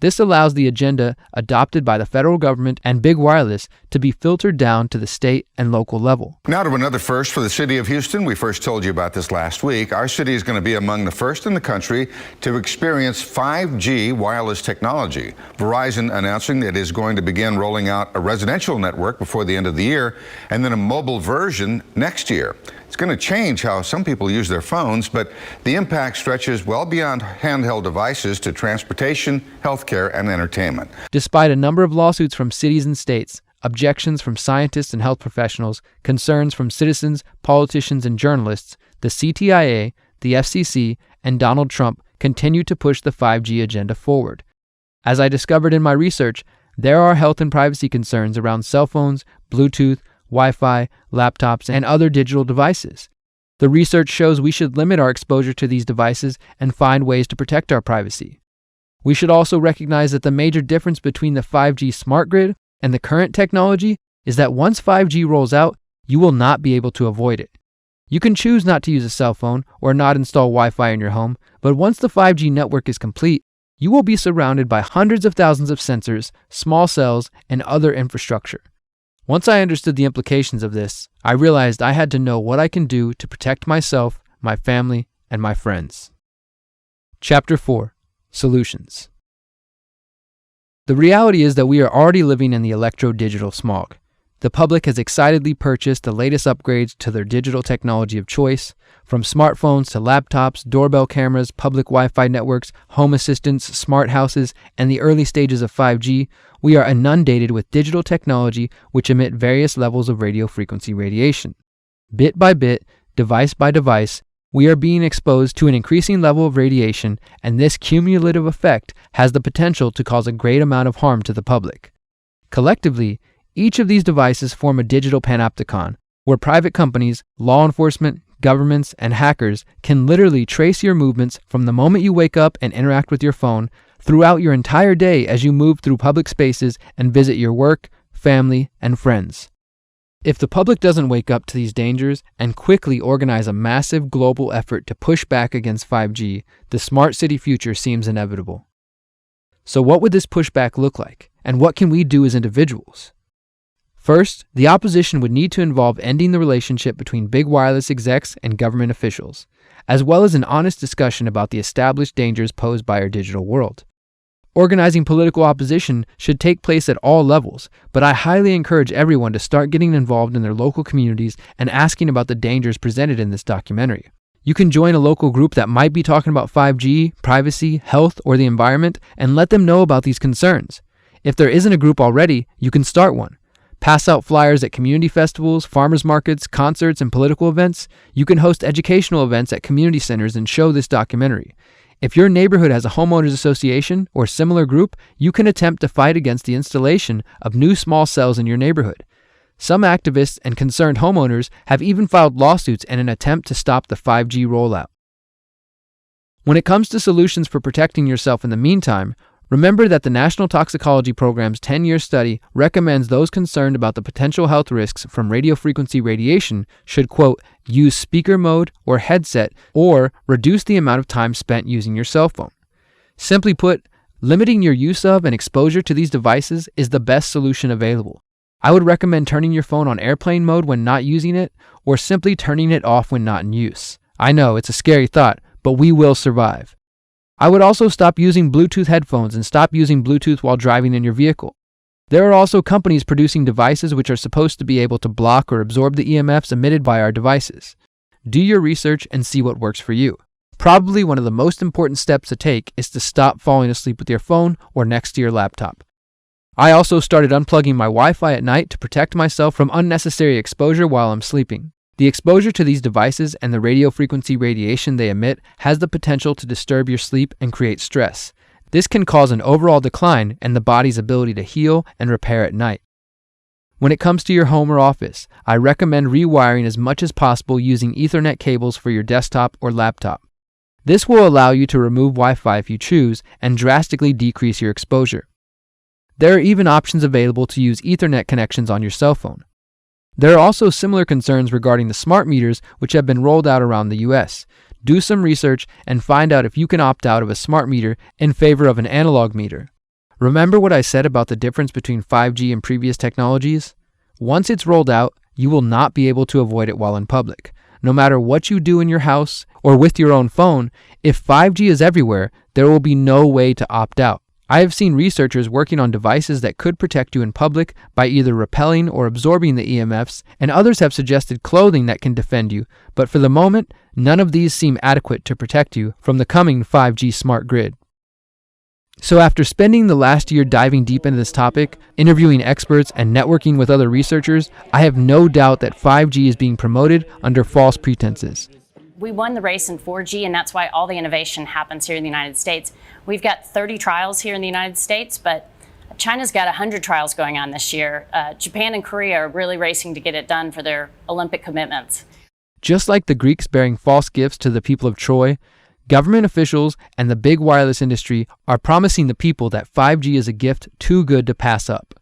This allows the agenda adopted by the federal government and big wireless to be filtered down to the state and local level. Now to another first for the city of Houston. We first told you about this last week. Our city is going to be among the first in the country to experience 5G wireless technology. Verizon announcing that it is going to begin rolling out a residential network before the end of the year and then a mobile version next year. It's going to change how some people use their phones, but the impact stretches well beyond handheld devices to transportation, healthcare, and entertainment. Despite a number of lawsuits from cities and states, objections from scientists and health professionals, concerns from citizens, politicians, and journalists, the CTIA, the FCC, and Donald Trump continue to push the 5G agenda forward. As I discovered in my research, there are health and privacy concerns around cell phones, Bluetooth, Wi-Fi, laptops, and other digital devices. The research shows we should limit our exposure to these devices and find ways to protect our privacy. We should also recognize that the major difference between the 5G smart grid and the current technology is that once 5G rolls out, you will not be able to avoid it. You can choose not to use a cell phone or not install Wi-Fi in your home, but once the 5G network is complete, you will be surrounded by hundreds of thousands of sensors, small cells, and other infrastructure. Once I understood the implications of this, I realized I had to know what I can do to protect myself, my family, and my friends. Chapter 4. Solutions. The reality is that we are already living in the electro-digital smog. The public has excitedly purchased the latest upgrades to their digital technology of choice, from smartphones to laptops, doorbell cameras, public Wi-Fi networks, home assistants, smart houses, and the early stages of 5G. We are inundated with digital technology which emit various levels of radio frequency radiation. Bit by bit, device by device, we are being exposed to an increasing level of radiation, and this cumulative effect has the potential to cause a great amount of harm to the public. Collectively, each of these devices form a digital panopticon, where private companies, law enforcement, governments, and hackers can literally trace your movements from the moment you wake up and interact with your phone throughout your entire day as you move through public spaces and visit your work, family, and friends. If the public doesn't wake up to these dangers and quickly organize a massive global effort to push back against 5G, the smart city future seems inevitable. So what would this pushback look like, and what can we do as individuals? First, the opposition would need to involve ending the relationship between big wireless execs and government officials, as well as an honest discussion about the established dangers posed by our digital world. Organizing political opposition should take place at all levels, but I highly encourage everyone to start getting involved in their local communities and asking about the dangers presented in this documentary. You can join a local group that might be talking about 5G, privacy, health, or the environment, and let them know about these concerns. If there isn't a group already, you can start one. Pass out flyers at community festivals, farmers markets, concerts, and political events. You can host educational events at community centers and show this documentary. If your neighborhood has a homeowners association or similar group, you can attempt to fight against the installation of new small cells in your neighborhood. Some activists and concerned homeowners have even filed lawsuits in an attempt to stop the 5G rollout. When it comes to solutions for protecting yourself in the meantime, remember that the National Toxicology Program's 10-year study recommends those concerned about the potential health risks from radiofrequency radiation should, quote, use speaker mode or headset or reduce the amount of time spent using your cell phone. Simply put, limiting your use of and exposure to these devices is the best solution available. I would recommend turning your phone on airplane mode when not using it, or simply turning it off when not in use. I know, it's a scary thought, but we will survive. I would also stop using Bluetooth headphones and stop using Bluetooth while driving in your vehicle. There are also companies producing devices which are supposed to be able to block or absorb the EMFs emitted by our devices. Do your research and see what works for you. Probably one of the most important steps to take is to stop falling asleep with your phone or next to your laptop. I also started unplugging my Wi-Fi at night to protect myself from unnecessary exposure while I'm sleeping. The exposure to these devices and the radio frequency radiation they emit has the potential to disturb your sleep and create stress. This can cause an overall decline in the body's ability to heal and repair at night. When it comes to your home or office, I recommend rewiring as much as possible using Ethernet cables for your desktop or laptop. This will allow you to remove Wi-Fi if you choose and drastically decrease your exposure. There are even options available to use Ethernet connections on your cell phone. There are also similar concerns regarding the smart meters which have been rolled out around the US. Do some research and find out if you can opt out of a smart meter in favor of an analog meter. Remember what I said about the difference between 5G and previous technologies? Once it's rolled out, you will not be able to avoid it while in public. No matter what you do in your house or with your own phone, if 5G is everywhere, there will be no way to opt out. I have seen researchers working on devices that could protect you in public by either repelling or absorbing the EMFs, and others have suggested clothing that can defend you, but for the moment, none of these seem adequate to protect you from the coming 5G smart grid. So after spending the last year diving deep into this topic, interviewing experts, and networking with other researchers, I have no doubt that 5G is being promoted under false pretenses. We won the race in 4G, and that's why all the innovation happens here in the United States. We've got 30 trials here in the United States, but China's got 100 trials going on this year. Japan and Korea are really racing to get it done for their Olympic commitments. Just like the Greeks bearing false gifts to the people of Troy, government officials and the big wireless industry are promising the people that 5G is a gift too good to pass up.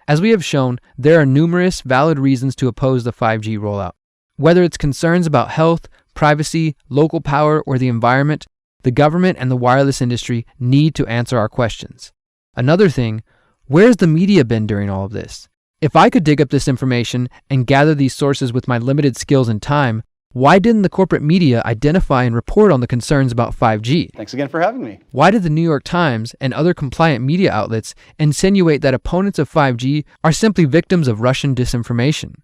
As we have shown, there are numerous valid reasons to oppose the 5G rollout. Whether it's concerns about health, privacy, local power, or the environment, the government and the wireless industry need to answer our questions. Another thing, where's the media been during all of this? If I could dig up this information and gather these sources with my limited skills and time, why didn't the corporate media identify and report on the concerns about 5G? Thanks again for having me. Why did the New York Times and other compliant media outlets insinuate that opponents of 5G are simply victims of Russian disinformation?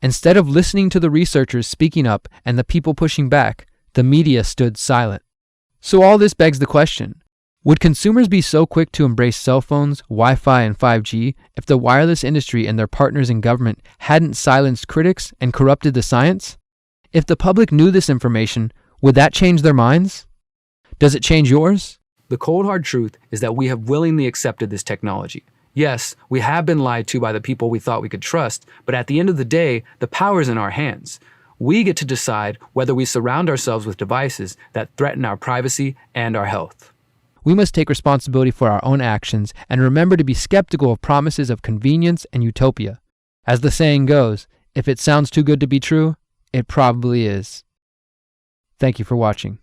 Instead of listening to the researchers speaking up and the people pushing back, the media stood silent. So all this begs the question, would consumers be so quick to embrace cell phones, Wi-Fi, and 5G if the wireless industry and their partners in government hadn't silenced critics and corrupted the science? If the public knew this information, would that change their minds? Does it change yours? The cold hard truth is that we have willingly accepted this technology. Yes, we have been lied to by the people we thought we could trust, but at the end of the day, the power is in our hands. We get to decide whether we surround ourselves with devices that threaten our privacy and our health. We must take responsibility for our own actions and remember to be skeptical of promises of convenience and utopia. As the saying goes, if it sounds too good to be true, it probably is. Thank you for watching.